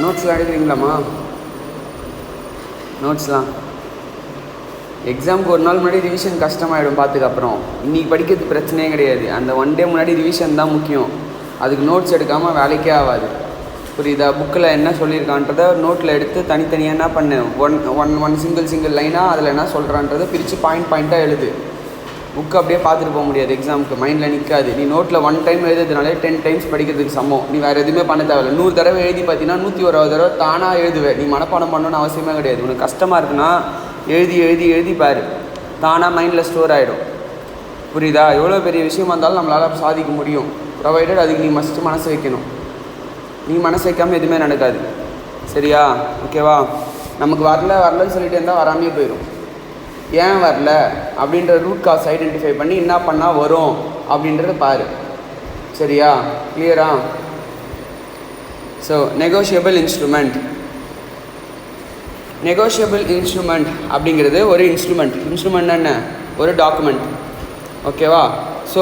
நோட்ஸ்லாம் எடுக்கிறீங்களாம்மா? நோட்ஸ்லாம் எக்ஸாமுக்கு ஒரு நாள் முன்னாடி ரிவிஷன் கஷ்டமாயிடும். பார்த்துக்கப்புறம் இன்றைக்கி படிக்கிறது பிரச்சனையே கிடையாது. அந்த ஒன் டே முன்னாடி ரிவிஷன் தான் முக்கியம். அதுக்கு நோட்ஸ் எடுக்காமல் வேலைக்கே ஆகாது. புரியுதா? புக்கில் என்ன சொல்லியிருக்கான்றதை நோட்டில் எடுத்து தனித்தனியாக என்ன பண்ணு, ஒன் சிங்கிள் லைனாக அதில் என்ன சொல்கிறான்றதை பிரித்து பாயிண்ட்டாக எழுது. புக்கு அப்படியே பார்த்துட்டு போக முடியாது. எக்ஸாமுக்கு மைண்டில் நிற்காது. நீ நோட்டில் 1 டைம் எழுதுறதுனாலே 10 டைம்ஸ் படிக்கிறதுக்கு சமம். நீ வேறு எதுவுமே பண்ண தேவையில்லை. 100 தடவை எழுதி பார்த்தீங்கன்னா 101 தடவை தானாக எழுதுவேன். நீ மனப்பாடம் பண்ணணுன்னு அவசியமே கிடையாது. உனக்கு கஷ்டமாக இருக்குன்னா எழுதி பாரு, தானாக மைண்டில் ஸ்டோர் ஆகிடும். புரியுதா? எவ்வளோ பெரிய விஷயமா இருந்தாலும் நம்மளால் சாதிக்க முடியும். ப்ரொவைடட் அதுக்கு நீ மஸ்ட்டு மனசு வைக்கணும். நீ மனசு வைக்காமல் எதுவுமே நடக்காது. சரியா? ஓகேவா? நமக்கு வரலன்னு சொல்லிட்டு இருந்தால் வராமே போயிடும். ஏன் வரல அப்படின்ற ரூட் காஸ் ஐடென்டிஃபை பண்ணி என்ன பண்ணால் வரும் அப்படின்றத பாரு. சரியா? கிளியரா? ஸோ நெகோஷியபிள் இன்ஸ்ட்ருமெண்ட் அப்படிங்கிறது ஒரு இன்ஸ்ட்ருமெண்ட் என்ன? ஒரு டாக்குமெண்ட். ஓகேவா? ஸோ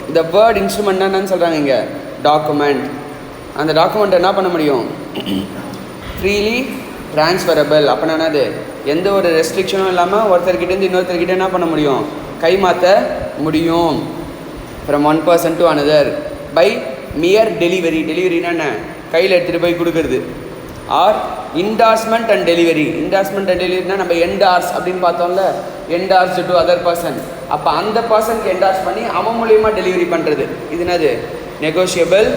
இந்த வேர்ட் இன்ஸ்ட்ருமெண்ட் என்னன்னு சொல்கிறாங்க இங்கே? டாக்குமெண்ட். அந்த டாக்குமெண்ட் என்ன பண்ண முடியும்? Freely transferable. அப்படின்னா என்னது? எந்த ஒரு ரெஸ்ட்ரிக்ஷனும் இல்லாமல் ஒருத்தர்கிட்டேருந்து இன்னொருத்தர்கிட்ட என்ன பண்ண முடியும்? கை மாற்ற முடியும். From one person to another by mere delivery. டெலிவரினா என்ன? கையில் எடுத்துகிட்டு போய் கொடுக்குறது. Or endorsement and delivery. Endorsement and டெலிவரினா நம்ம என்டார்ஸ் அப்படின்னு பார்த்தோம்ல, என்டார்ஸ் டு அதர் பர்சன். அப்போ அந்த பர்சனுக்கு என்டார்ஸ் பண்ணி அவன் மூலியமாக டெலிவரி பண்ணுறது. இது என்னது? Negotiable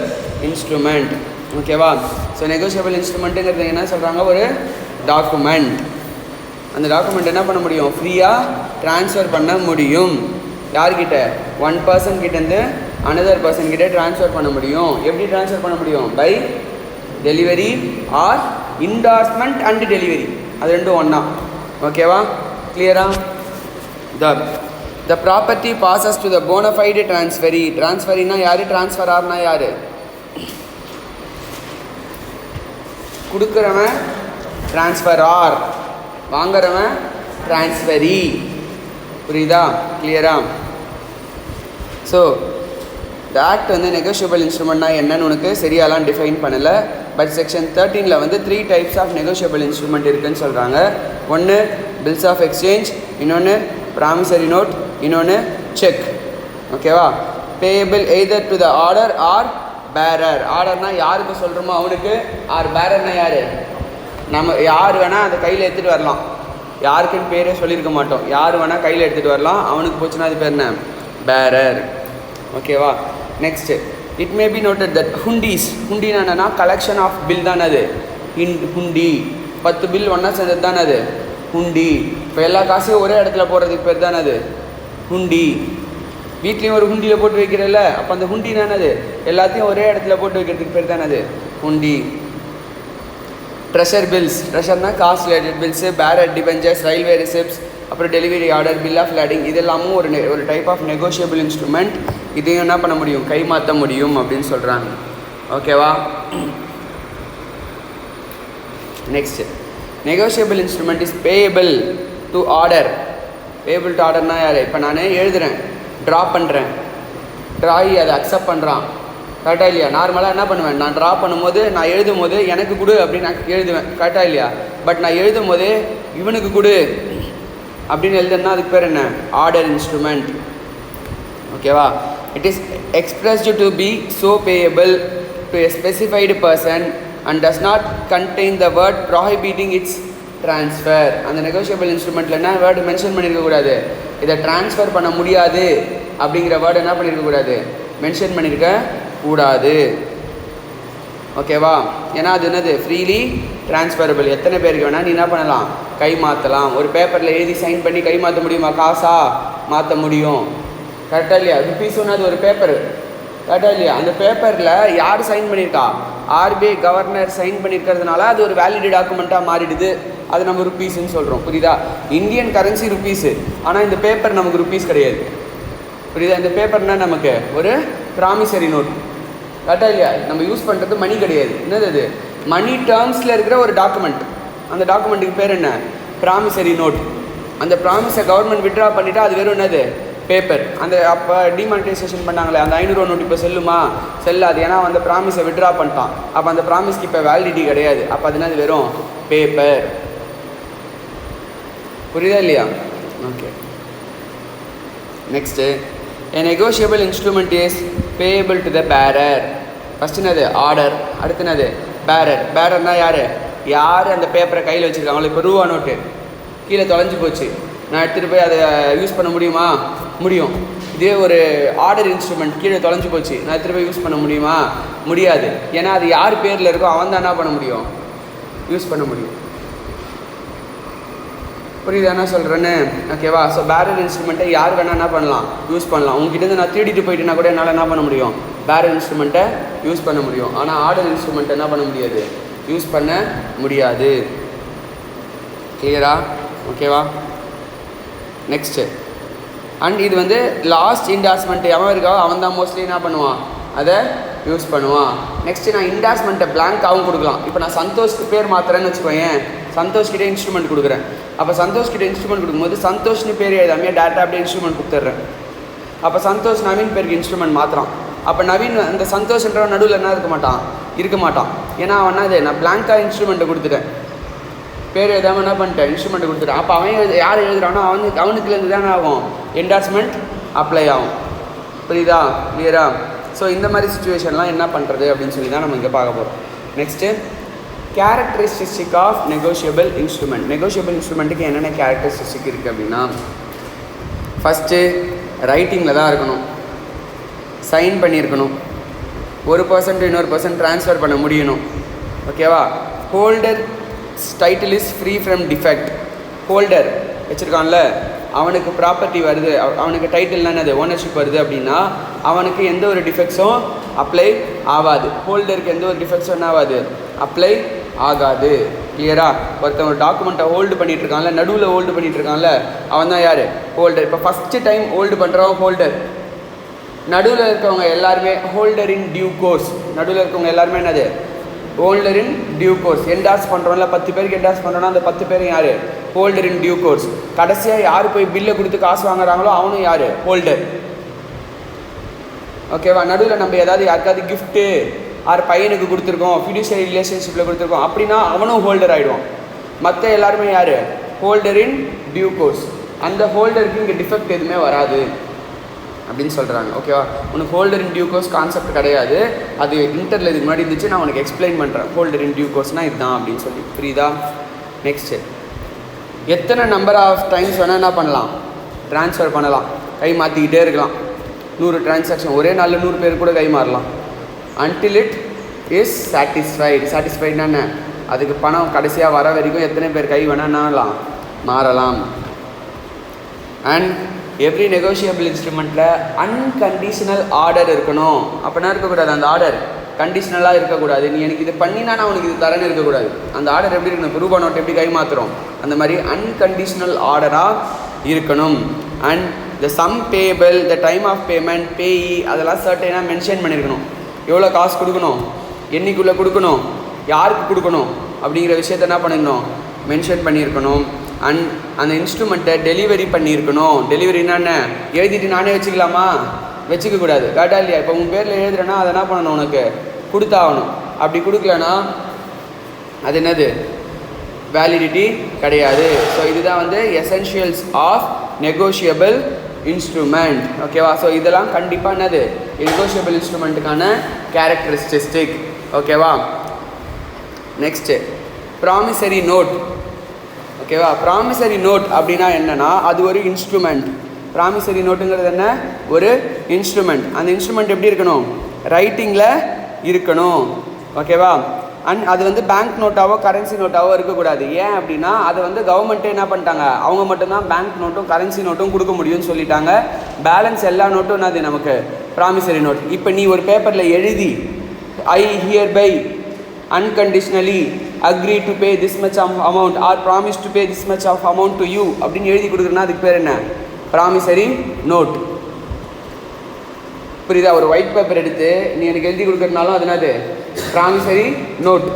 instrument. ஓகேவா? ஸோ நெகோஷியபிள் இன்ஸ்ட்ருமெண்ட்டுங்கிறது என்ன சொல்கிறாங்க? ஒரு டாக்குமெண்ட். அந்த டாக்குமெண்ட் என்ன பண்ண முடியும்? ஃப்ரீயாக ட்ரான்ஸ்ஃபர் பண்ண முடியும். யார்கிட்ட? ஒன் பர்சன் கிட்டேருந்து அனதர் பர்சன் கிட்டே ட்ரான்ஸ்ஃபர் பண்ண முடியும். எப்படி ட்ரான்ஸ்ஃபர் பண்ண முடியும்? By delivery or endorsement and delivery. அது ரெண்டும் ஒன்றா. ஓகேவா? கிளியரா? The property passes to the bona fide transferee. ட்ரான்ஸ்ஃபரினா யார்? ட்ரான்ஸ்ஃபர் ஆர்னா யார்? கொடுக்குறவன் ட்ரான்ஸ்ஃபர் ஆர், வாங்குறவன் ட்ரான்ஸ்ஃபரி. புரியுதா? கிளியரா? ஸோ இந்த ஆக்ட் வந்து நெகோஷியபிள் இன்ஸ்ட்ருமெண்ட்னா என்னன்னு உனக்கு சரியாலாம் டிஃபைன் பண்ணலை. பட் செக்ஷன் 13 வந்து 3 டைப்ஸ் ஆஃப் நெகோஷியபிள் இன்ஸ்ட்ருமெண்ட் இருக்குதுன்னு சொல்கிறாங்க. ஒன்று பில்ஸ் ஆஃப் எக்ஸ்சேஞ்ச், இன்னொன்று ப்ராமிசரி நோட், இன்னொன்று செக். ஓகேவா? Payable either to the order or bearer. ஆர்டர்னா யாருக்கு சொல்கிறோமோ அவனுக்கு, ஆர் பேரர்னா யார்? நம்ம யார் வேணால் அதை கையில் எடுத்துகிட்டு வரலாம். யாருக்குன்னு பேரே சொல்லியிருக்க மாட்டோம். யார் வேணால் கையில் எடுத்துகிட்டு வரலாம். அவனுக்கு போச்சுன்னா அது பேர் என்ன? பேரர். ஓகேவா? Next it may be noted that hundis. ஹுண்டினா என்னன்னா கலெக்ஷன் ஆஃப் பில் தானே அது. ஹுண்டி 10 பில் ஒன்றா சேர்ந்தது தானே அது ஹுண்டி. இப்போ எல்லா காசையும் ஒரே இடத்துல போடுறதுக்கு பேர் தானே அது ஹுண்டி. வீட்லேயும் ஒரு ஹுண்டியில் போட்டு வைக்கிறல்ல, அப்போ அந்த ஹுண்டினா என்னது? எல்லாத்தையும் ஒரே இடத்துல போட்டு வைக்கிறதுக்கு பேர் தானே அது ஹுண்டி. Treasure bills. ட்ரெஷர்னா காசு related bills, bearer debentures, railway receipts, அப்புறம் delivery order, bill of lading. இதெல்லாமும் ஒரு டைப் ஆஃப் நெகோஷியபிள் இன்ஸ்ட்ருமெண்ட். இதையும் என்ன பண்ண முடியும்? கை மாற்ற முடியும் அப்படின்னு சொல்கிறாங்க. ஓகேவா? Next negotiable instrument is payable to order. Payable to ஆர்டர்னா யார்? இப்போ நான் எழுதுகிறேன், ட்ரா பண்ணுறேன், ட்ராயி அதை அக்செப்ட் பண்ணுறான். கரெக்டாக இல்லையா? நார்மலாக என்ன பண்ணுவேன்? நான் ட்ரா பண்ணும்போது, நான் எழுதும் போது எனக்கு கொடு அப்படின்னு நான் எழுதுவேன். கரெக்டாக இல்லையா? பட் நான் எழுதும் போது இவனுக்கு கொடு அப்படின்னு எழுதுனா அதுக்கு பேர் என்ன? Order instrument. ஓகேவா? It is expressed to be so payable to a specified person and does not contain the word prohibiting its transfer. அந்த நெகோஷியபிள் இன்ஸ்ட்ருமெண்ட்டில் என்ன வேர்டு மென்ஷன் பண்ணியிருக்கக்கூடாது? இதை ட்ரான்ஸ்ஃபர் பண்ண முடியாது அப்படிங்கிற வேர்டு என்ன பண்ணியிருக்கக்கூடாது? மென்ஷன் பண்ணியிருக்க கூடாது. ஓகேவா? ஏன்னா அது என்னது? Freely transferable. எத்தனை பேருக்கு வேணால் நீ என்ன பண்ணலாம்? கை மாற்றலாம். ஒரு பேப்பரில் எழுதி சைன் பண்ணி கை மாற்ற முடியுமா? காசா மாற்ற முடியும். கரெக்டாக இல்லையா? ருப்பீஸுன்னு அது ஒரு பேப்பர். கரெக்டாக இல்லையா? அந்த பேப்பரில் யார் சைன் பண்ணியிருக்கா? ஆர்பிஐ கவர்னர் சைன் பண்ணியிருக்கிறதுனால அது ஒரு வேலிட் டாக்குமெண்ட்டாக மாறிடுது. அது நம்ம ருப்பீஸ்ன்னு சொல்கிறோம். புரியுதா? இந்தியன் கரன்சி ருப்பீஸு, ஆனால் இந்த பேப்பர் நமக்கு ருப்பீஸ் கிடையாது. புரியுதா? இந்த பேப்பர்னால் நமக்கு ஒரு ப்ராமிசரி நோட். கரெக்டாக இல்லையா? நம்ம யூஸ் பண்ணுறது மணி கிடையாது. என்னது அது? மணி டேர்ம்ஸில் இருக்கிற ஒரு டாக்குமெண்ட். அந்த டாக்குமெண்ட்டுக்கு பேர் என்ன? Promissory note. அந்த ப்ராமிஸை கவர்மெண்ட் விட்ரா பண்ணிவிட்டா அது வெறும் என்னது? பேப்பர். அந்த அப்போ டிமானிட்டைசேஷன் பண்ணாங்களே அந்த 500 நோட்டு இப்போ செல்லாது. ஏன்னா அந்த ப்ராமிஸை விட்ரா பண்ணிட்டான். அப்போ அந்த ப்ராமிஸ்க்கு இப்போ வேலிடிட்டி கிடையாது. அப்போ அது என்னது வெறும் பேப்பர். புரியுதா இல்லையா? Okay. Next a negotiable instrument is payable to the bearer. First என்னது ஆர்டர், அடுத்து என்னது பேரர். பேரர்னா யார் அந்த பேப்பரை கையில் வச்சுருக்காங்களோ. இப்போ ரூபா நோட்டு கீழே தொலைஞ்சி போச்சு, நான் எடுத்துகிட்டு போய் அதை யூஸ் பண்ண முடியுமா? முடியும். இதே ஒரு ஆர்டர் இன்ஸ்ட்ருமெண்ட் கீழே தொலைஞ்சி போச்சு, நான் எடுத்துகிட்டு போய் யூஸ் பண்ண முடியுமா? முடியாது. ஏன்னா அது யார் பேரில் இருக்கோ அவன் தான் என்ன பண்ண முடியும்? யூஸ் பண்ண முடியும். புரியுது என்ன சொல்கிறேன்னு? ஓகேவா? ஸோ பேரர் இன்ஸ்ட்ருமெண்ட்டை யார் வேணால் என்ன பண்ணலாம்? யூஸ் பண்ணலாம். உங்ககிட்ட நான் திருடிட்டு போயிட்டுனா கூட என்னால் என்ன பண்ண முடியும்? பேரர் இன்ஸ்ட்ருமெண்ட்டை யூஸ் பண்ண முடியும். ஆனால் ஆர்டர் இன்ஸ்ட்ருமெண்ட்டை என்ன பண்ண முடியாது? யூஸ் பண்ண முடியாது. கிளியரா? ஓகேவா? நெக்ஸ்ட்டு அண்ட் இது வந்து லாஸ்ட் இன்டாஸ்மெண்ட் எவன் இருக்காவோ அவன் தான் மோஸ்ட்லி என்ன பண்ணுவான்? அதை யூஸ் பண்ணுவான். நெக்ஸ்ட்டு நான் இன்டாஸ்மெண்ட்டை பிளாங்காகவும் கொடுக்கலாம். இப்போ நான் சந்தோஷ்க்கு பேர் மாத்திரன்னு வச்சுக்கோயேன். சந்தோஷ்கிட்டே இன்ஸ்ட்ருமெண்ட் கொடுக்குறேன். அப்போ சந்தோஷ்கிட்ட இன்ஸ்ட்ருமெண்ட் கொடுக்கும்போது சந்தோஷ்னு பேர் எழுதாமே டேரெக்டாக அப்படியே இன்ஸ்ட்ருமெண்ட் கொடுத்துட்றேன். அப்போ சந்தோஷ் நவீன் பேருக்கு இன்ஸ்ட்ருமெண்ட் மாத்திரம். அப்போ நவீன் அந்த சந்தோஷ்ன்ற நடுவில் என்ன இருக்க மாட்டான். ஏன்னா அவன் இது நான் பிளாங்காக இன்ஸ்ட்ருமெண்ட்டை கொடுத்துட்டேன், பேர் எழுதாமல் என்ன பண்ணிட்டேன்? இன்ஸ்ட்ருமெண்ட் கொடுத்துட்டேன். அப்போ அவன் யார் எழுதுறானோ அவனுக்குலேருந்து தானே ஆகும் என்டார்ஸ்மெண்ட் அப்ளை ஆகும். புரியுதா? கிளியரா? ஸோ இந்த மாதிரி சுச்சுவேஷன்லாம் என்ன பண்ணுறது அப்படின்னு சொல்லி தான் நம்ம இங்கே பார்க்க போகிறோம். Next characteristic of negotiable instrument. Negotiable இன்ஸ்ட்ருமெண்ட்டுக்கு என்னென்ன கேரக்டரிஸ்டிக் இருக்குது அப்படின்னா, ஃபஸ்ட்டு ரைட்டிங்கில் தான் இருக்கணும், சைன் பண்ணியிருக்கணும், ஒரு பர்சன் டு இன்னொரு பர்சன் ட்ரான்ஸ்ஃபர் பண்ண முடியணும். ஓகேவா? Holder title is free from defect. Holder வச்சுருக்கான்ல அவனுக்கு ப்ராப்பர்ட்டி வருது, அவனுக்கு டைட்டில்னா என்னது? ஓனர்ஷிப் வருது அப்படின்னா அவனுக்கு எந்த ஒரு டிஃபெக்ட்ஸும் அப்ளை ஆகாது. ஹோல்டருக்கு எந்த ஒரு டிஃபெக்ட்ஸும் என்ன ஆகாது? அப்ளை ஆகாது. கிளியரா? ஒருத்தன் ஒரு டாக்குமெண்ட்டை ஹோல்டு பண்ணிகிட்டு இருக்கான்ல, நடுவில் ஹோல்டு பண்ணிகிட்டு இருக்கான்ல, அவன் தான் யார்? ஹோல்டர். இப்போ ஃபஸ்ட்டு டைம் ஹோல்டு பண்ணுறவன் ஹோல்டர். நடுவில் இருக்கவங்க எல்லாருமே ஹோல்டர் இன் டியூ கோர்ஸ். நடுவில் இருக்கவங்க எல்லாருமே என்னது? Holder in due course. Endorse பண்ணுறோம்ல 10 பேருக்கு என்டார்ஸ் பண்ணுறோன்னா அந்த 10 பேரும் யார்? Holder in due course. கடைசியாக யார் போய் பில்லை கொடுத்து காசு வாங்குறாங்களோ அவனும் யார்? ஹோல்டர். ஓகேவா? நடுவில் நம்ம ஏதாவது யாருக்காவது கிஃப்ட்டு ஆறு பையனுக்கு கொடுத்துருக்கோம், ஃபிடியூஷரி ரிலேஷன்ஷிப்பில் கொடுத்துருக்கோம் அப்படின்னா அவனும் ஹோல்டர் ஆகிடுவான். மற்ற எல்லாருமே யார்? Holder in due course. அந்த ஹோல்டருக்கு இங்கே டிஃபெக்ட் எதுவுமே வராது அப்படின்னு சொல்கிறாங்க. ஓகேவா? உனக்கு holder in due course concept கிடையாது, அது இன்டர்ல இதுக்கு முன்னாடி இருந்துச்சு, நான் உனக்கு எக்ஸ்பிளைன் பண்ணுறேன். ஹோல்டர் இன் டியூ கோர்ஸ்னால் இதுதான் அப்படின்னு சொல்லி. புரியுதா? நெக்ஸ்ட்டு எத்தனை நம்பர் ஆஃப் டைம்ஸ் வேணால் என்ன பண்ணலாம்? ட்ரான்ஸ்ஃபர் பண்ணலாம், கை மாற்றிக்கிட்டே இருக்கலாம். 100 டிரான்சாக்ஷன் ஒரே நாளில் 100 பேர் கூட கை மாறலாம். Until it is satisfied. சாட்டிஸ்ஃபைட்னா என்ன? அதுக்கு பணம் கடைசியாக வர வரைக்கும் எத்தனை பேர் கை வேணால் மாறலாம். அண்ட் எவ்ரி நெகோஷியபிள் இன்ஸ்ட்ருமெண்ட்டில் அன்கண்டிஷனல் ஆர்டர் இருக்கணும். அப்படின்னா இருக்கக்கூடாது, அந்த ஆர்டர் கண்டிஷனலாக இருக்கக்கூடாது. நீ எனக்கு இது பண்ணினா நான் உனக்கு இது தரேன்னு இருக்கக்கூடாது. அந்த ஆர்டர் எப்படி இருக்கணும்? இப்போ ரூபா நோட்டு எப்படி கை மாற்றுறோம் அந்த மாதிரி அன்கண்டிஷனல் ஆர்டராக இருக்கணும். And the sum payable, the time of payment, payee அதெல்லாம் சர்டைனாக மென்ஷன் பண்ணியிருக்கணும். எவ்வளோ காசு கொடுக்கணும், என்னைக்குள்ளே கொடுக்கணும், யாருக்கு கொடுக்கணும் அப்படிங்கிற விஷயத்த என்ன பண்ணிடணும்? மென்ஷன் பண்ணியிருக்கணும். அண்ட் அந்த இன்ஸ்ட்ருமெண்ட்டை டெலிவரி பண்ணியிருக்கணும். டெலிவரினா என்ன? எழுதிட்டு நானே வச்சுக்கலாமா? வச்சுக்கக்கூடாது. கரெக்டாக இல்லையா? இப்போ உன் பேரில் எழுதுறேன்னா அதை என்ன பண்ணணும்? உனக்கு கொடுத்தாகணும். அப்படி கொடுக்கலன்னா அது என்னது? வேலிடிட்டி கிடையாது. ஸோ இதுதான் வந்து எசென்ஷியல்ஸ் ஆஃப் நெகோஷியபிள் இன்ஸ்ட்ருமெண்ட். ஓகேவா? ஸோ இதெல்லாம் கண்டிப்பாக என்னது? நெகோஷியபிள் இன்ஸ்ட்ருமெண்ட்டுக்கான கேரக்டரிஸ்டிக். ஓகேவா? Next promissory note. ஓகேவா? ப்ராமிசரி நோட் அப்படின்னா என்னென்னா அது ஒரு இன்ஸ்ட்ருமெண்ட். ப்ராமிசரி நோட்டுங்கிறது என்ன? ஒரு இன்ஸ்ட்ருமெண்ட். அந்த இன்ஸ்ட்ருமெண்ட் எப்படி இருக்கணும்? ரைட்டிங்கில் இருக்கணும். ஓகேவா? அண்ட் அது வந்து பேங்க் நோட்டாவோ கரன்சி நோட்டாவோ இருக்கக்கூடாது. ஏன் அப்படின்னா அது வந்து கவர்மெண்ட்டே என்ன பண்ணிட்டாங்க, அவங்க மட்டும்தான் பேங்க் நோட்டும் கரன்சி நோட்டும் கொடுக்க முடியும்னு சொல்லிட்டாங்க. பேலன்ஸ் எல்லா நோட்டும் என்னது நமக்கு? Promissory note. இப்போ நீ ஒரு பேப்பரில் எழுதி I hereby unconditionally agree to pay this much of amount or promise to pay this much of amount to you அப்படின்னு எழுதி கொடுக்குறேன்னா அதுக்கு பேர் என்ன? Promissory note. புரியுதா? ஒரு ஒயிட் பேப்பர் எடுத்து நீ எனக்கு எழுதி கொடுக்குறதுனாலும் அது என்னது? Promissory note.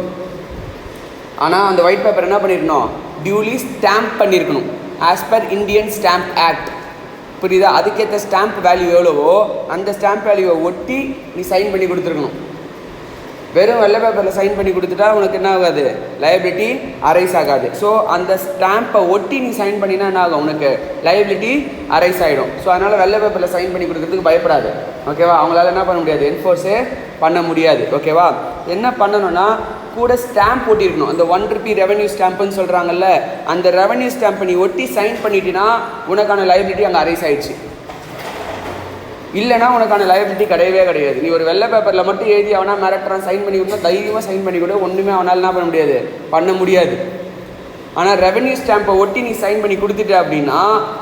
ஆனால் அந்த ஒயிட் பேப்பர் என்ன பண்ணியிருக்கணும்? டியூலி ஸ்டாம்ப் பண்ணியிருக்கணும் as per Indian stamp act. புரியுதா? அதுக்கேற்ற ஸ்டாம்ப் வேல்யூ எவ்வளவோ அந்த ஸ்டாம்ப் வேல்யூவை ஒட்டி நீ சைன் பண்ணி கொடுத்துருக்கணும். வெறும் வெள்ளை பேப்பரில் சைன் பண்ணி கொடுத்துட்டா உனக்கு என்ன ஆகாது, லைபிலிட்டி அரைஸ் ஆகாது. ஸோ அந்த ஸ்டாம்பை ஒட்டி நீ சைன் பண்ணினா என்ன ஆகும், உனக்கு லைபிலிட்டி அரைஸ் ஆகிடும். ஸோ அதனால் வெள்ளை பேப்பரில் சைன் பண்ணி கொடுக்குறதுக்கு பயப்படாது. ஓகேவா? அவங்களால என்ன பண்ண முடியாது, என்ஃபோர்ஸே பண்ண முடியாது. ஓகேவா? என்ன பண்ணணும்னா கூட ஸ்டாம்ப் ஒட்டியிருக்கணும். அந்த ₹1 ரெவன்யூ ஸ்டாம்ப்புன்னு சொல்கிறாங்கல்ல, அந்த ரெவன்யூ ஸ்டாம்பை நீ ஒட்டி சைன் பண்ணிட்டீங்கன்னா உனக்கான லைபிலிட்டி அங்கே அரைஸ் ஆயிடுச்சு. இல்லைனா உனக்கான லைபிலிட்டி கிடையவே கிடையாது. நீ ஒரு வெள்ளை பேப்பரில் மட்டும் எழுதி அவனா மிரட்டுறான் சைன் பண்ணி கொடுத்தா தைரியமாக சைன் பண்ணி கொடு, ஒன்றுமே அவனால் என்ன பண்ண முடியாது, பண்ண முடியாது. ஆனால் ரெவன்யூ ஸ்டாம்பை ஒட்டி நீ சைன் பண்ணி கொடுத்துட்ட அப்படின்னா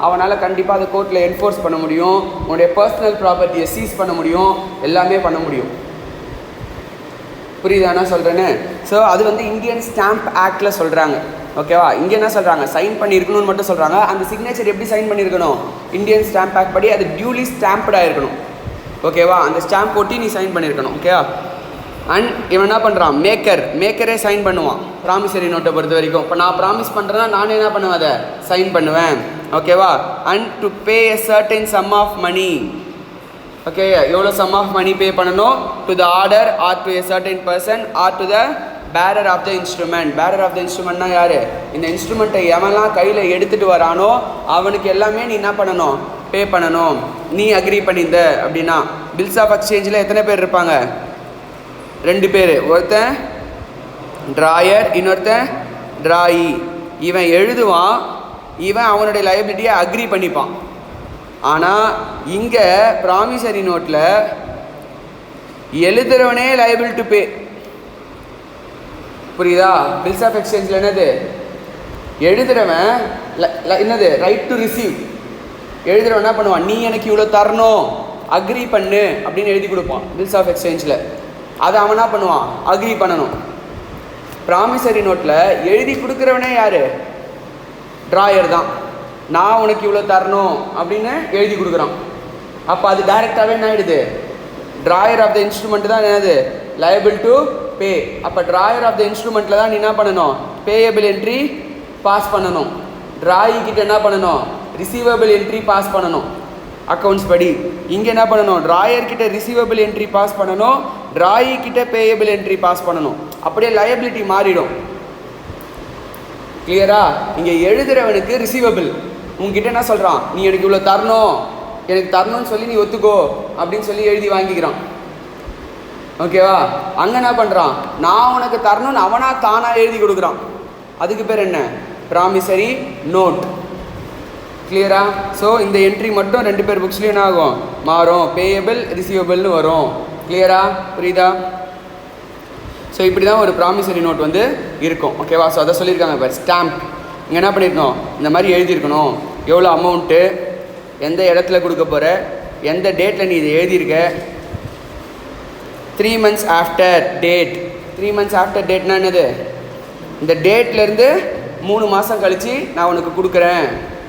அவனால் கண்டிப்பாக அதை கோர்ட்டில் என்ஃபோர்ஸ் பண்ண முடியும், உன்னுடைய பர்சனல் ப்ராப்பர்ட்டியை சீஸ் பண்ண முடியும், எல்லாமே பண்ண முடியும். புரியுதானா சொல்கிறேன்னு? ஸோ அது வந்து இந்தியன் ஸ்டாம்ப் ஆக்டில் சொல்கிறாங்க. ஓகேவா? இங்கே என்ன சொல்கிறாங்க, சைன் பண்ணியிருக்கணும்னு மட்டும் சொல்கிறாங்க. அந்த சிக்னேச்சர் எப்படி சைன் பண்ணியிருக்கணும், இந்தியன் ஸ்டாம்ப் ஆக்ட் படி அது டியூலி ஸ்டாம்ப்டாக இருக்கணும். ஓகேவா? அந்த ஸ்டாம்ப் ஒட்டி நீ சைன் பண்ணியிருக்கணும். ஓகேவா? அண்ட் இவன் என்ன பண்ணுறான், மேக்கரே சைன் பண்ணுவான் ப்ராமிசரி நோட்டை பொறுத்த வரைக்கும். இப்போ நான் ப்ராமிஸ் பண்ணுறேன்னா நானே என்ன பண்ணுவேன், அதை சைன் பண்ணுவேன். ஓகேவா? And to pay a certain sum of money. Okay, எவ்வளோ சம் ஆஃப் மணி பே பண்ணணும், to the order or to a certain person or to the bearer of the instrument. Bearer of the இன்ஸ்ட்ருமெண்ட்னா யார், இந்த இன்ஸ்ட்ருமெண்ட்டை எவன்லாம் கையில் எடுத்துகிட்டு வரானோ அவனுக்கு எல்லாமே நீ என்ன பண்ணணும், பே பண்ணணும். நீ அக்ரி பண்ணியிருந்த அப்படின்னா பில்ஸ் ஆஃப் எக்ஸ்சேஞ்சில் எத்தனை பேர் இருப்பாங்க, 2 பேர். ஒருத்தன் ட்ராயர், இன்னொருத்தன் ட்ராயி. இவன் எழுதுவான், இவன் அவனுடைய லைபிலிட்டியை அக்ரி பண்ணிப்பான். ஆனால் இங்கே ப்ராமிசரி நோட்டில் எழுதுறவனே லைபிள் டு பே. புரியுதா? பில்ஸ் ஆஃப் எக்ஸ்சேஞ்சில் என்னது, எழுதுறவன் என்னது, ரைட் டு ரிசீவ். எழுதுறவன் என்ன பண்ணுவான், நீ எனக்கு இவ்வளோ தரணும் அக்ரி பண்ணு அப்படின்னு எழுதி கொடுப்பான் பில்ஸ் ஆஃப் எக்ஸ்சேஞ்சில். அதை அவன் என்ன பண்ணுவான், அக்ரி பண்ணணும். ப்ராமிசரி நோட்டில் எழுதி கொடுக்குறவனே யார், ட்ராயர் தான். நான் உனக்கு இவ்வளோ தரணும் அப்படின்னு எழுதி கொடுக்குறான். அப்போ அது டைரெக்டாகவே என்ன ஆகிடுது, ட்ராயர் ஆஃப் த இன்ஸ்ட்ருமெண்ட் தான் என்னது, லைபிள் டு பே. அப்போ ட்ராயர் ஆஃப் த இன்ஸ்ட்ருமெண்ட்டில் தான் நீ என்ன பண்ணணும், பேயபிள் என்ட்ரி பாஸ் பண்ணணும். ட்ராயி கிட்ட என்ன பண்ணணும், ரிசீவபிள் என்ட்ரி பாஸ் பண்ணணும் அக்கௌண்ட்ஸ் படி. இங்கே என்ன பண்ணணும், ட்ராயர் கிட்ட ரிசீவபிள் என்ட்ரி பாஸ் பண்ணணும், ட்ராயி கிட்ட பேயபிள் என்ட்ரி பாஸ் பண்ணணும். அப்படியே லயபிலிட்டி மாறிடும். கிளியரா? இங்கே எழுதுறவனுக்கு ரிசீவபிள், உங்ககிட்ட என்ன சொல்கிறான், நீ எனக்கு இவ்வளோ தரணும், எனக்கு தரணும்னு சொல்லி நீ ஒத்துக்கோ அப்படின்னு சொல்லி எழுதி வாங்கிக்கிறான். ஓகேவா? அங்கே என்ன பண்ணுறான், நான் உனக்கு தரணும்னு அவனா தானாக எழுதி கொடுக்குறான். அதுக்கு பேர் என்ன, ப்ராமிசரி நோட். கிளியரா? ஸோ இந்த என்ட்ரி மட்டும் 2 பேர் புக்ஸ்லேயும் என்ன ஆகும், மாறும், பேயபிள் ரிசீவபிள்னு வரும். கிளியரா? புரியுதா? ஸோ இப்படி தான் ஒரு ப்ராமிசரி நோட் வந்து இருக்கும். ஓகேவா? ஸோ அதை சொல்லியிருக்காங்க. இப்போ ஸ்டாம்ப் இங்கே என்ன பண்ணியிருக்கணும், இந்த மாதிரி எழுதியிருக்கணும், எவ்வளோ அமௌண்ட்டு, எந்த இடத்துல கொடுக்க போகிற, எந்த டேட்டில் நீ இதை எழுதியிருக்க, 3 months after date. 3 months after டேட்னா என்னது, இந்த டேட்லேருந்து 3 மாதம் கழித்து நான் உனக்கு கொடுக்குறேன்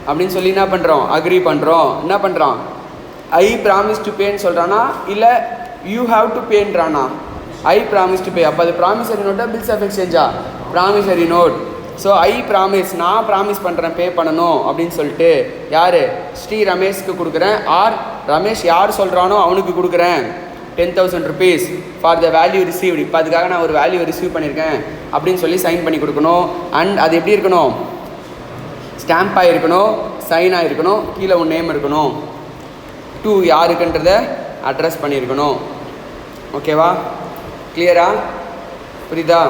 அப்படின்னு சொல்லி என்ன பண்ணுறோம், அக்ரி பண்ணுறோம். என்ன பண்ணுறான், ஐ ப்ராமிஸ் டு பேன்னு சொல்கிறானா இல்லை யூ ஹாவ் டு பேன்றானா, ஐ ப்ராமிஸ் டு பே. அப்போ அது ப்ராமிசரி நோட்டா பில்ஸ் ஆஃப் எக்ஸ்சேஞ்சா, promissory note. So I promise, நான் ப்ராமிஸ் பண்ணுறேன் பே பண்ணணும் அப்படின்னு சொல்லிட்டு யார், ஸ்ரீ ரமேஷ்க்கு கொடுக்குறேன், ஆர் ரமேஷ் யார் சொல்கிறானோ அவனுக்கு கொடுக்குறேன் 10,000 rupees for the value received. இப்போ அதுக்காக நான் ஒரு வேல்யூ ரிசீவ் பண்ணியிருக்கேன் அப்படின்னு சொல்லி சைன் பண்ணி கொடுக்கணும். அண்ட் அது எப்படி இருக்கணும், ஸ்டாம்பாக இருக்கணும், சைனாக இருக்கணும், கீழே உன் நேம் இருக்கணும், டு யாருக்குன்றதை அட்ரஸ் பண்ணியிருக்கணும். ஓகேவா? கிளியரா? புரியுதா?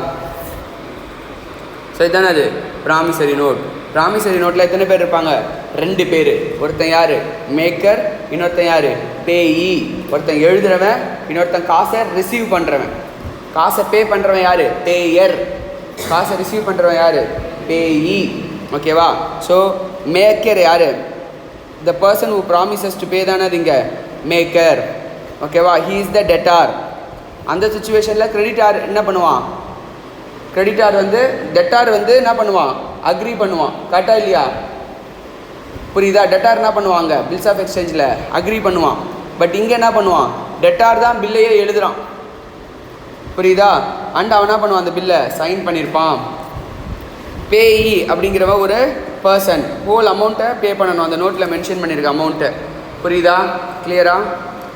ஸோ இதுதானே அது ப்ராமிசரி நோட். ப்ராமிசரி நோட்டில் எத்தனை பேர் இருப்பாங்க, 2 பேர். ஒருத்தன் யார், மேக்கர், இன்னொருத்தன் யார், பேயி. ஒருத்தன் எழுதுறவன், இன்னொருத்தன் காசை ரிசீவ் பண்ணுறவன். காசை பே பண்ணுறவன் யார், பேயர். காசை ரிசீவ் பண்ணுறவன் யார், பேயி. ஓகேவா? ஸோ மேக்கர் யார், the person who promises to pay தானே அது இங்கே மேக்கர். ஓகேவா? He is the debtor. அந்த சுச்சுவேஷனில் கிரெடிட்டார் என்ன பண்ணுவான், கிரெடிட்டார் வந்து டெட்டார் வந்து என்ன பண்ணுவான், அக்ரி பண்ணுவான். கரெக்டா இல்லையா? புரியுதா? டெட்டார் என்ன பண்ணுவாங்க, பில்ஸ் ஆஃப் எக்ஸ்சேஞ்சில் அக்ரி பண்ணுவான். பட் இங்கே என்ன பண்ணுவான், டெட்டார் தான் பில்லையே எழுதுகிறான். புரியுதா? அண்ட் அவன் என்ன பண்ணுவான், அந்த பில்லை சைன் பண்ணியிருப்பான். பேயி அப்படிங்கிறவ ஒரு பர்சன், ஹோல் அமௌண்ட்டை பே பண்ணணும், அந்த நோட்டில் மென்ஷன் பண்ணியிருக்க அமௌண்ட்டை. புரியுதா? கிளியரா?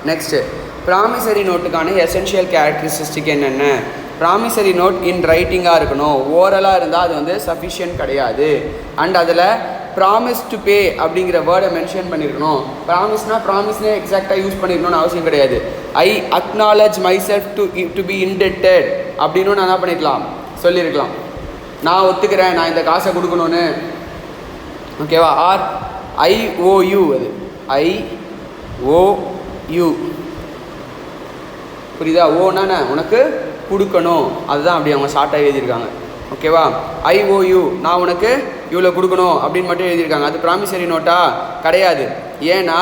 நெக்ஸ்ட்டு ப்ராமிசரி நோட்டுக்கான எசென்ஷியல் கேரக்டரிஸ்டிக் என்னென்ன? ப்ராமிசரி நோட் இன் ரைட்டிங்காக இருக்கணும். ஓரலாக இருந்தால் அது வந்து சஃபிஷியன்ட் கிடையாது. அண்ட் அதில் ப்ராமிஸ் டு பே அப்படிங்கிற வேர்டை மென்ஷன் பண்ணியிருக்கணும். ப்ராமிஸ்னே எக்ஸாக்டாக யூஸ் பண்ணியிருக்கணும்னு அவசியம் கிடையாது. I acknowledge myself to be indebted அப்படின்னு நான் என்ன பண்ணிக்கலாம், சொல்லியிருக்கலாம். நான் ஒத்துக்கிறேன், நான் இந்த காசை கொடுக்கணும்னு. ஓகேவா? ஆர் ஐஓயு, அது ஐஓயு, புரியுதா? ஓனா உனக்கு கொடுக்கணும், அதுதான் அப்படி அவங்க ஷார்ட்டாக எழுதியிருக்காங்க. ஓகேவா? ஐஓயு, நான் உனக்கு இவ்வளோ கொடுக்கணும் அப்படின்னு மட்டும் எழுதியிருக்காங்க. அது ப்ராமிசரி நோட்டா? கிடையாது. ஏன்னா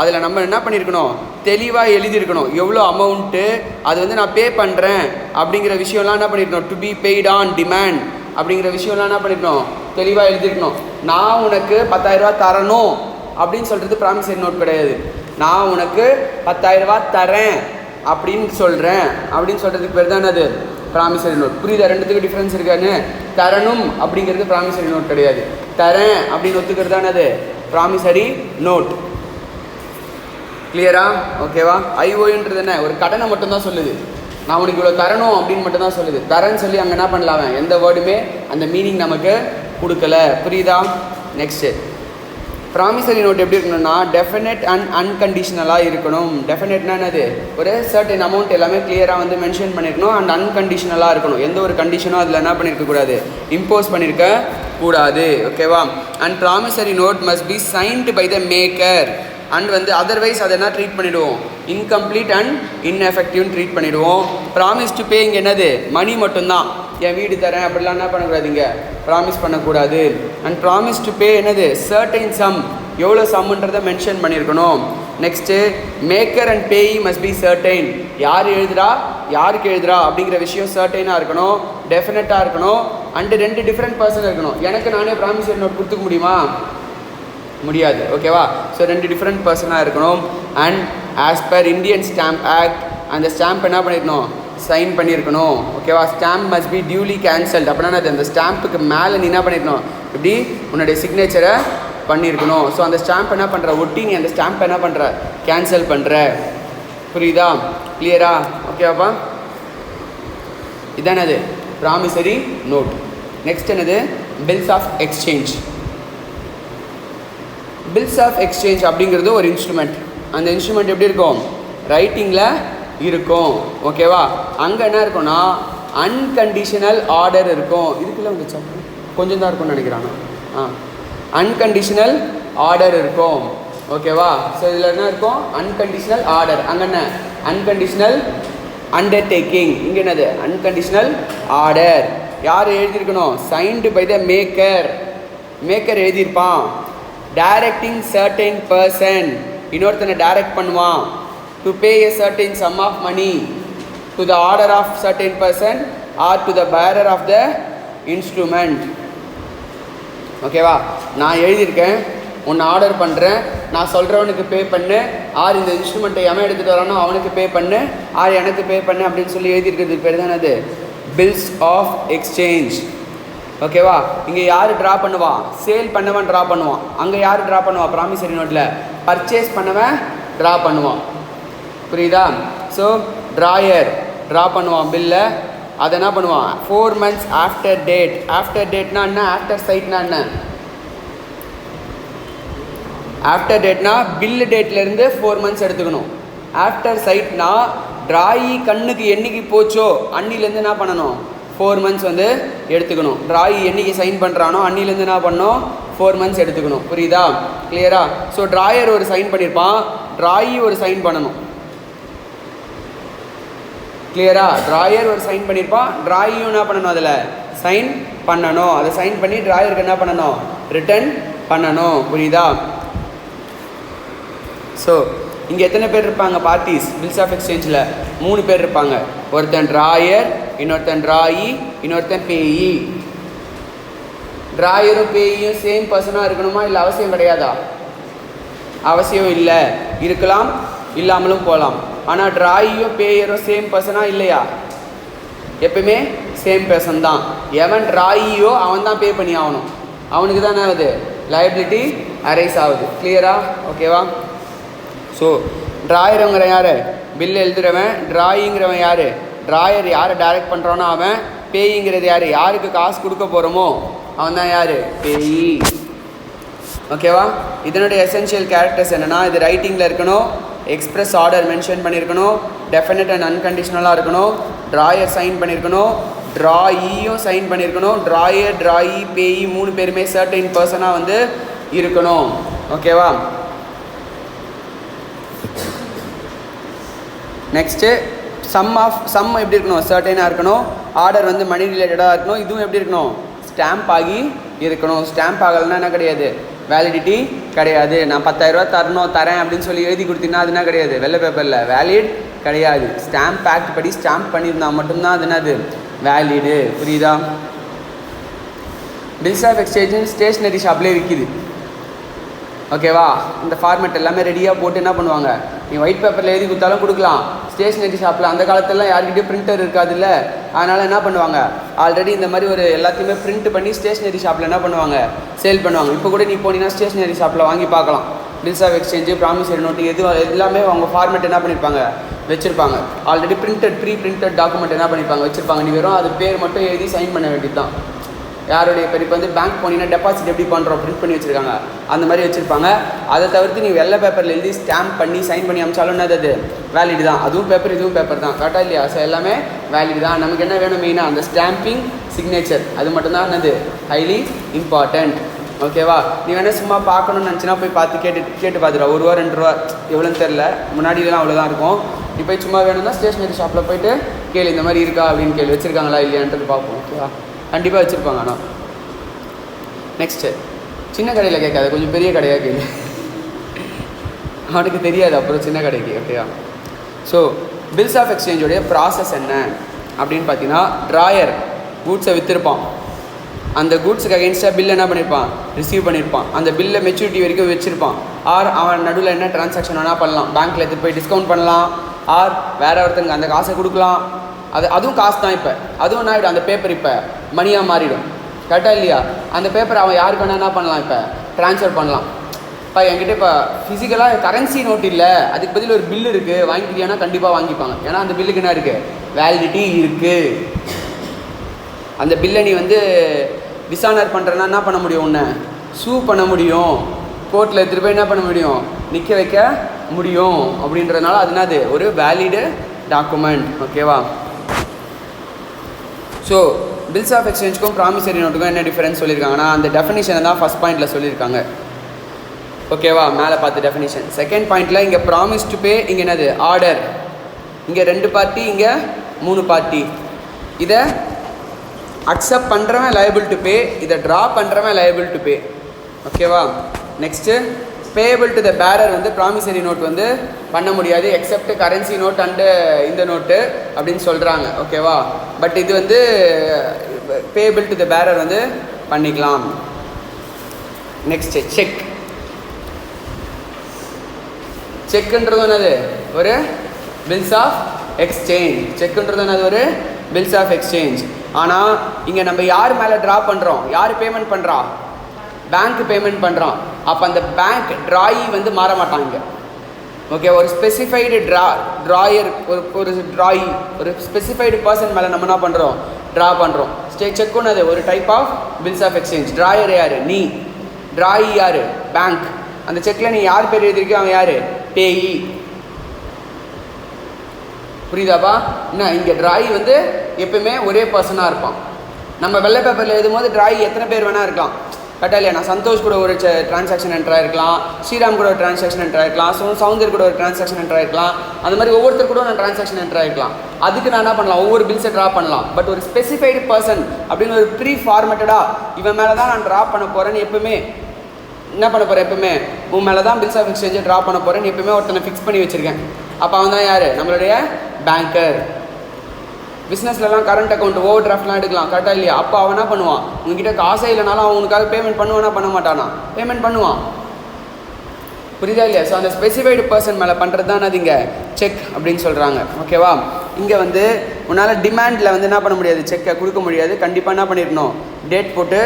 அதில் நம்ம என்ன பண்ணியிருக்கணும், தெளிவாக எழுதியிருக்கணும் எவ்வளோ அமௌண்ட்டு, அது வந்து நான் பே பண்ணுறேன் அப்படிங்கிற விஷயம்லாம் என்ன பண்ணியிருக்கணும், to be paid on demand அப்படிங்கிற விஷயம்லாம் என்ன பண்ணியிருக்கணும், தெளிவாக எழுதியிருக்கணும். நான் உனக்கு 10,000 ரூபா தரணும் அப்படின்னு சொல்கிறது ப்ராமிசரி நோட் கிடையாது. நான் உனக்கு 10,000 ரூபா தரேன் அப்படின்னு சொல்கிறேன் அப்படின்னு சொல்கிறதுக்கு பேர் தான் அது ப்ராமிசரி நோட். புரியுதா? ரெண்டுத்துக்கு டிஃப்ரென்ஸ் இருக்கான்னு. தரணும் அப்படிங்கிறது ப்ராமிசரி நோட் கிடையாது. தரேன் அப்படின்னு ஒத்துக்கிறது தானே அது ப்ராமிசரி நோட். கிளியரா? ஓகேவா? ஐஓன்றது என்ன, ஒரு கடனை மட்டும்தான் சொல்லுது. நான் உனக்கு இவ்வளோ தரணும் அப்படின்னு மட்டும்தான் சொல்லுது. தரேன்னு சொல்லி அங்கே என்ன பண்ணலாமே, எந்த வேர்டுமே அந்த மீனிங் நமக்கு கொடுக்கல. புரியுதா? நெக்ஸ்ட்டு ப்ராமிசரி நோட் எப்படி இருக்கணும்னா டெஃபினட் அண்ட் அன்கண்டிஷனலாக இருக்கணும். டெஃபினட்னா என்னது, ஒரு சர்டன் அமௌண்ட் எல்லாமே கிளியராக வந்து மென்ஷன் பண்ணியிருக்கணும். அண்ட் அன்கண்டிஷனலாக இருக்கணும். எந்த ஒரு கண்டிஷனும் அதில் என்ன பண்ணியிருக்கக்கூடாது, இம்போஸ் பண்ணியிருக்க கூடாது. ஓகேவா? And promissory note must be signed by the maker. And வந்து அதர்வைஸ் அதை என்ன ட்ரீட் பண்ணிவிடுவோம், இன்கம்ப்ளீட் அண்ட் இன்எஃபெக்டிவ்னு ட்ரீட் பண்ணிவிடுவோம். ப்ராமிஸ் டு பே இங்கே என்னது, மணி மட்டும்தான். என் வீடு தரேன் அப்படிலாம் என்ன பண்ணக்கூடாது, இங்கே ப்ராமிஸ் பண்ணக்கூடாது. அண்ட் ப்ராமிஸ் டு பே என்னது, சர்டைன் சம், எவ்வளோ சம்ன்றதை மென்ஷன் பண்ணியிருக்கணும். Next maker and payee must be certain. யார் எழுதுறா யாருக்கு எழுதுறா அப்படிங்கிற விஷயம் சர்டைனாக இருக்கணும், டெஃபினட்டாக இருக்கணும். அண்டு 2 டிஃப்ரெண்ட் பர்சன் இருக்கணும். எனக்கு நானே ப்ராமிசரி நோட் கொடுத்துக்க முடியுமா, முடியாது. ஓகேவா? ஸோ 2 டிஃப்ரெண்ட் பர்சனாக இருக்கணும். And as per Indian stamp act, அந்த ஸ்டாம்ப் என்ன பண்ணியிருக்கணும், சைன் பண்ணியிருக்கணும். ஓகேவா? Stamp must be duly cancelled. அப்படின்னா அது அந்த ஸ்டாம்புக்கு மேலே நீ என்ன பண்ணியிருக்கணும், இப்படி உன்னுடைய சிக்னேச்சரை பண்ணியிருக்கணும். ஸோ அந்த ஸ்டாம்ப் என்ன பண்ணுற, ஒட்டி நீ அந்த ஸ்டாம்ப் என்ன பண்ணுற, கேன்சல் பண்ணுற. புரியுதா? கிளியரா? ஓகேவாப்பா? இதானே அது ப்ராமிசரி நோட். நெக்ஸ்ட் என்னது, bills of exchange. Bills of exchange அப்படிங்கிறது ஒரு இன்ஸ்ட்ருமெண்ட். அந்த இன்ஸ்ட்ருமெண்ட் எப்படி இருக்கும், ரைட்டிங்கில் இருக்கும். ஓகேவா? அங்கே என்ன இருக்கும்னா அன்கண்டிஷனல் ஆர்டர் இருக்கும். இதுக்குள்ளே வந்துச்சா, கொஞ்சம் தான் இருக்கும்னு நினைக்கிறாங்க. அன்கண்டிஷனல் ஆர்டர் இருக்கும். ஓகேவா? ஸோ இதில் என்ன இருக்கும், அன்கண்டிஷனல் ஆர்டர். அங்கே என்ன, அன்கண்டிஷனல் அண்டர்டேக்கிங். இங்கே என்னது, அன்கண்டிஷனல் ஆர்டர். யார் எழுதியிருக்கணும், signed by the maker. Maker எழுதியிருப்பான். டைரக்டிங் சர்டைன் பர்சன், இன்னொருத்தனை டைரக்ட் பண்ணுவான். To pay a certain sum of money to the order of certain person or to the bearer of the instrument. ஓகேவா? நான் எழுதியிருக்கேன், உன்னை order பண்ணுறேன், நான் சொல்கிறவனுக்கு பே பண்ணு, ஆர் இந்த இன்ஸ்ட்ருமெண்ட்டை எவன் எடுத்துகிட்டு வரானோ அவனுக்கு பே பண்ணு, ஆர் எனக்கு பே பண்ணு அப்படின்னு சொல்லி எழுதியிருக்கிறதுக்கு பேர் தானே அது பில்ஸ் ஆஃப் எக்ஸ்சேஞ்ச். ஓகேவா? இங்கே யார் ட்ரா பண்ணுவான், சேல் பண்ணவன் ட்ரா பண்ணுவான். அங்கே யார் ட்ரா பண்ணுவான், ப்ராமிசரி நோட்டில் பர்ச்சேஸ் பண்ணவன் ட்ரா பண்ணுவான். புரியுதா? ஸோ ட்ராயர் ட்ரா பண்ணுவான் பில்லை. அதை என்ன பண்ணுவான், 4 months ஆஃப்டர் டேட். ஆஃப்டர் டேட்னா என்ன, ஆஃப்டர் சைட்னா என்ன, ஆஃப்டர் டேட்னா பில்லு டேட்லேருந்து 4 months எடுத்துக்கணும். ஆஃப்டர் சைட்னா ட்ராயி கண்ணுக்கு என்னைக்கு போச்சோ அன்னிலேருந்து என்ன பண்ணணும், 4 months வந்து எடுத்துக்கணும். ட்ராயி என்னைக்கு சைன் பண்ணுறானோ அன்னிலேருந்து என்ன பண்ணணும், 4 months எடுத்துக்கணும். புரியுதா? கிளியரா? ஸோ ட்ராயர் ஒரு சைன் பண்ணியிருப்பான், ட்ராயி ஒரு சைன் பண்ணணும். கிளியரா? ட்ராயர் ஒரு சைன் பண்ணியிருப்பான், ட்ராயும் என்ன பண்ணணும், அதில் சைன் பண்ணணும். அதை சைன் பண்ணி ட்ராயருக்கு என்ன பண்ணணும், ரிட்டன் பண்ணணும். புரியுதா? ஸோ இங்கே எத்தனை பேர் இருப்பாங்க பார்ட்டிஸ் பில்ஸ் ஆஃப் எக்ஸ்சேஞ்சில்? 3 பேர் இருப்பாங்க. ஒருத்தன் ட்ராயர், இன்னொருத்தன் ட்ராயி, இன்னொருத்தன் பேயி. ட்ராயரும் பேயும் சேம் பர்சனாக இருக்கணுமா, இல்லை அவசியம் கிடையாதா? அவசியம் இல்லை, இருக்கலாம், இல்லாமலும் போகலாம். ஆனால் ட்ராயியும் பேயரும் சேம் பர்சனாக இல்லையா? எப்பவுமே சேம் பர்சன் தான். எவன் ட்ராயியோ அவன் தான் பே பண்ணி ஆகணும். அவனுக்கு தான் ஆகுது, லைபிலிட்டி அரைஸ் ஆகுது. கிளியரா? ஓகேவா? ஸோ ட்ராயருங்கிற யார்? பில் எழுதுறவன். ட்ராயிங்கிறவன் யார்? ட்ராயர். யாரை டைரக்ட் பண்ணுறானோ அவன். பேயிங்கிறது யார்? யாருக்கு காசு கொடுக்க போகிறோமோ அவன் தான் யார்? பேயி. ஓகேவா? இதனுடைய எசென்ஷியல் கேரக்டர்ஸ் என்னென்னா, இது ரைட்டிங்கில் இருக்கணும், எக்ஸ்பிரஸ் ஆர்டர் மென்ஷன் பண்ணியிருக்கணும், டெஃபினட் அண்ட் அன்கண்டிஷனலாக இருக்கணும், ட்ராயர் சைன் பண்ணியிருக்கணும், ட்ராயியும் சைன் பண்ணியிருக்கணும், ட்ராயர், ட்ராயி, பேயி 3 பேருமே சர்டைன் பர்சனாக வந்து இருக்கணும். ஓகேவா? நெக்ஸ்ட்டு சம் எப்படி இருக்கணும்? சர்டைனாக இருக்கணும். ஆர்டர் வந்து மணி ரிலேட்டடாக இருக்கணும். இதுவும் எப்படி இருக்கணும்? ஸ்டாம்ப் ஆகி இருக்கணும். ஸ்டாம்ப் ஆகலைன்னா என்ன கிடையாது? வேலிடிட்டி கிடையாது. நான் 10,000 தரேன் அப்படின்னு சொல்லி எழுதி கொடுத்தீங்கன்னா அது என்ன கிடையாது? வெள்ளை பேப்பரில் வேலிட் கிடையாது. ஸ்டாம்ப் ஆக்ட் படி ஸ்டாம்ப் பண்ணியிருந்தால் மட்டும்தான் அது என்னது? வேலிடு. புரியுதா? பில்ஸ் ஆஃப் எக்ஸ்சேஞ்ச் ஸ்டேஷ்னரி ஷாப்லேயே விற்கிது. ஓகேவா? இந்த ஃபார்மேட் எல்லாமே ரெடியாக போட்டு என்ன பண்ணுவாங்க? நீ ஒயிட் பேப்பரில் எழுதி கொடுத்தாலும் கொடுக்கலாம். ஸ்டேஷ்னரி ஷாப்பில் அந்த காலத்துலலாம் யார்கிட்டயும் பிரிண்டர் இருக்காது இல்லை, அதனால் என்ன பண்ணுவாங்க? ஆல்ரெடி இந்த மாதிரி ஒரு எல்லாத்தையுமே பிரிண்ட் பண்ணி ஸ்டேஷ்னரி ஷாப்பில் என்ன பண்ணுவாங்க? சேல் பண்ணுவாங்க. இப்போ கூட நீ போனீங்கன்னா ஸ்டேஷ்னரி ஷாப்பில் வாங்கி பார்க்கலாம். Bills of exchange, promissory note, எது எல்லாமே அவங்க ஃபார்மேட் என்ன பண்ணியிருப்பாங்க? வச்சுருப்பாங்க. ஆல்ரெடி ப்ரீ பிரிண்டட் டாக்குமெண்ட் என்ன பண்ணியிருப்பாங்க? வச்சுருப்பாங்க. நீ வெறும் அது பேர் மட்டும் எழுதி சைன் பண்ண வேண்டியது தான். யாருடைய பேர்? இப்போ வந்து பேங்க் போனீங்கன்னா டெபாசிட் எப்படி பண்ணுறோம்? பிரிண்ட் பண்ணி வச்சுருக்காங்க, அந்த மாதிரி வச்சுருப்பாங்க. அதை தவிர்த்து நீ வெள்ளை பேப்பரில் எழுதி ஸ்டாம்ப் பண்ணி சைன் பண்ணி அமிச்சாலும் அது வேலிடு தான். அதுவும் பேப்பர், இதுவும் பேப்பர் தான். கரெக்டாக இல்லையா? ஸோ எல்லாமே வேலிடு தான். நமக்கு என்ன வேணும் மெயினாக? அந்த ஸ்டாம்பிங் சிக்னேச்சர். அது மட்டும்தான் என்னது? Highly important. ஓகேவா? நீ வேணால் சும்மா பார்க்கணும்னு நினச்சினா போய் பார்த்து கேட்டு பார்த்துருவா. ₹1 ₹2 எவ்வளோன்னு தெரில. முன்னாடிலாம் அவ்வளோதான் இருக்கும். நீ போய் சும்மா வேணும்னா ஸ்டேஷ்னரி ஷாப்பில் போய்ட்டு கேளு, இந்த மாதிரி இருக்கா அப்படின்னு கேள்வி. வச்சுருக்காங்களா இல்லையான்றது பார்ப்போம். ஓகேவா? கண்டிப்பாக வச்சுருப்பாங்க. ஆனால் நெக்ஸ்ட்டு சின்ன கடையில் கேட்காது, கொஞ்சம் பெரிய கடையாக கேள்வி. அவனுக்கு தெரியாது அப்புறம் சின்ன கடைக்கு. ஓகேவா? ஸோ பில்ஸ் ஆஃப் எக்ஸ்சேஞ்சோடைய ப்ராசஸ் என்ன அப்படின்னு பார்த்தீங்கன்னா, ட்ராயர் கூட்ஸை விற்றுருப்பான். அந்த கூட்ஸுக்கு அகேன்ஸ்டாக பில் என்ன பண்ணியிருப்பான்? ரிசீவ் பண்ணியிருப்பான். அந்த பில்லை மெச்சூரிட்டி வரைக்கும் வச்சுருப்பான். ஆர் அவன் நடுவில் என்ன ட்ரான்சாக்ஷன் வேணால் பண்ணலாம். பேங்க்கில் எடுத்துகிட்டு போய் டிஸ்கவுண்ட் பண்ணலாம். ஆர் வேறு ஒருத்தனுக்கு அந்த காசை கொடுக்கலாம். அதுவும் காசு தான். இப்போ அதுவும் என்ன ஆகிடும்? அந்த பேப்பர் இப்போ மணியாக மாறிடும். கரெக்டாக இல்லையா? அந்த பேப்பர் அவன் யாருக்கு வேணால் என்ன பண்ணலாம்? இப்போ ட்ரான்ஸ்ஃபர் பண்ணலாம். இப்போ என்கிட்ட இப்போ ஃபிசிக்கலாக கரன்சி நோட் இல்லை, அதுக்கு பதில் ஒரு பில் இருக்குது, வாங்கிக்கிறியானா கண்டிப்பாக வாங்கிப்பாங்க. ஏன்னா அந்த பில்லுக்கு என்ன இருக்குது? வேலிடிட்டி இருக்குது. அந்த பில்லை நீ வந்து டிஸானர் பண்ணுறேன்னா என்ன பண்ண முடியும்? உன்னை சூ பண்ண முடியும். கோர்ட்டில் எடுத்துகிட்டு போய் என்ன பண்ண முடியும்? நிற்க வைக்க முடியும். அப்படின்றதுனால அது என்னது? ஒரு வேலிடு டாக்குமெண்ட். ஓகேவா? ஸோ பில்ஸ் ஆஃப் எக்ஸ்சேஞ்சுக்கும் ப்ராமிசரி நோட்டுக்கும் என்ன டிஃபரன்ஸ் சொல்லியிருக்காங்கன்னா, அந்த டெஃபினிஷனை தான் ஃபஸ்ட் பாயிண்டில் சொல்லியிருக்காங்க. ஓகேவா? மேலே பார்த்து டெஃபினிஷன். செகண்ட் பாயிண்டில் இங்கே ப்ராமிஸ் டு பே, இங்கே என்னது? ஆர்டர். இங்கே 2 பார்ட்டி, இங்கே 3 பார்ட்டி. இதை அக்செப்ட் பண்ணுறவன் லைபிள் டு பே, இதை ட்ரா பண்ணுறவன் லைபிள் டு பே. ஓகேவா? நெக்ஸ்ட்டு பேபிள் டு த பேரர் வந்து ப்ராமிசரி நோட் வந்து பண்ண முடியாது, எக்ஸப்ட் கரன்சி நோட் அண்டு இந்த நோட்டு அப்படின்னு சொல்கிறாங்க. ஓகேவா? பட் இது வந்து பேபிள் டு த பேரர் வந்து பண்ணிக்கலாம். நெக்ஸ்ட்டு செக்குன்றது என்னது? ஒரு பில்ஸ் ஆஃப் எக்ஸ்சேஞ்ச். செக்குன்றது என்னது? ஒரு பில்ஸ் ஆஃப் எக்ஸ்சேஞ்ச். ஆனால் இங்கே நம்ம யார் மேலே ட்ரா பண்ணுறோம்? யார் பேமெண்ட் பண்ணுறா? பேங்க் பேமெண்ட் பண்ணுறோம். அப்போ அந்த பேங்க் ட்ராயி வந்து மாற மாட்டாங்க. ஓகே? ஒரு ஸ்பெசிஃபைடு ட்ராயர், ஒரு ட்ராயி, ஒரு ஸ்பெசிஃபைடு பர்சன் மேலே நம்ம என்ன பண்ணுறோம்? ட்ரா பண்ணுறோம். செக்குன்னு அது ஒரு type of bills of exchange. Drawer யார்? நீ. ட்ராயி யார்? பேங்க். அந்த செக்கில் நீ யார் பேர் எழுதிருக்கோ அவன் யார்? பேயி. புரியுதாப்பா? என்ன இங்கே ட்ராயி வந்து எப்பவுமே ஒரே பர்சனாக இருப்பான். நம்ம வெள்ளை பேப்பரில் எழுதும் போது ட்ராயி எத்தனை பேர் வேணால் இருக்கலாம். கரெக்டாக இல்லையா? நான் சந்தோஷ் கூட ஒரு ட்ரான்சாக்ஷன் என்ட்ரு ஆகிருக்கலாம், ஸ்ரீராம் கூட ஒரு ட்ரான்சாக்ஷன் என்ட்ரு ஆகிருக்கலாம், சவுந்தர் கூட ஒரு ட்ரான்சாக்ஷன் என்ட்ரு ஆகிருக்கலாம். அந்த மாதிரி ஒவ்வொருத்தர் கூட நான் ட்ரான்சாக்ஷன் என்ட்ரு ஆகிருக்கலாம். அதுக்கு நான் என்ன பண்ணலாம்? ஒவ்வொரு பில்ஸை ட்ரா பண்ணலாம். பட் ஒரு ஸ்பெசிஃபைடு பர்சன் அப்படின்னு ஒரு ப்ரீ ஃபார்மேட்டடாக இவன் மேலே தான் நான் ட்ரா பண்ண போகிறேன்னு எப்பவுமே என்ன பண்ண போகிறேன்? எப்பவுமே உன் மேலே தான் பில்ஸ் ஆஃப் எக்ஸ்சேஞ்சை ட்ரா பண்ண போகிறேன்னு எப்பவுமே ஒருத்தனை ஃபிக்ஸ் பண்ணி வச்சுருக்கேன். அப்போ அவன் தான் யார்? நம்மளுடைய பேங்கர். பிஸ்னஸ்லலாம் கரண்ட் அக்கௌண்ட் ஓவர் டிராஃப்ட்லாம் எடுக்கலாம். கரெக்டாக இல்லையா? அப்போ அவன் என்ன பண்ணுவான்? உங்ககிட்ட காசே இல்லைனாலும் அவன் உனக்காக பேமெண்ட் பண்ணுவானா பண்ண மாட்டானா? பேமெண்ட் பண்ணுவான். புரியுதா இல்லையா? ஸோ அந்த ஸ்பெசிஃபைடு பர்சன் மேலே பண்ணுறது தான் அது இங்கே செக் அப்படின்னு சொல்கிறாங்க. ஓகேவா? இங்கே வந்து உன்னால் டிமாண்டில் வந்து என்ன பண்ண முடியாது? செக்கை கொடுக்க முடியாது. கண்டிப்பாக என்ன பண்ணிடணும்? டேட் போட்டு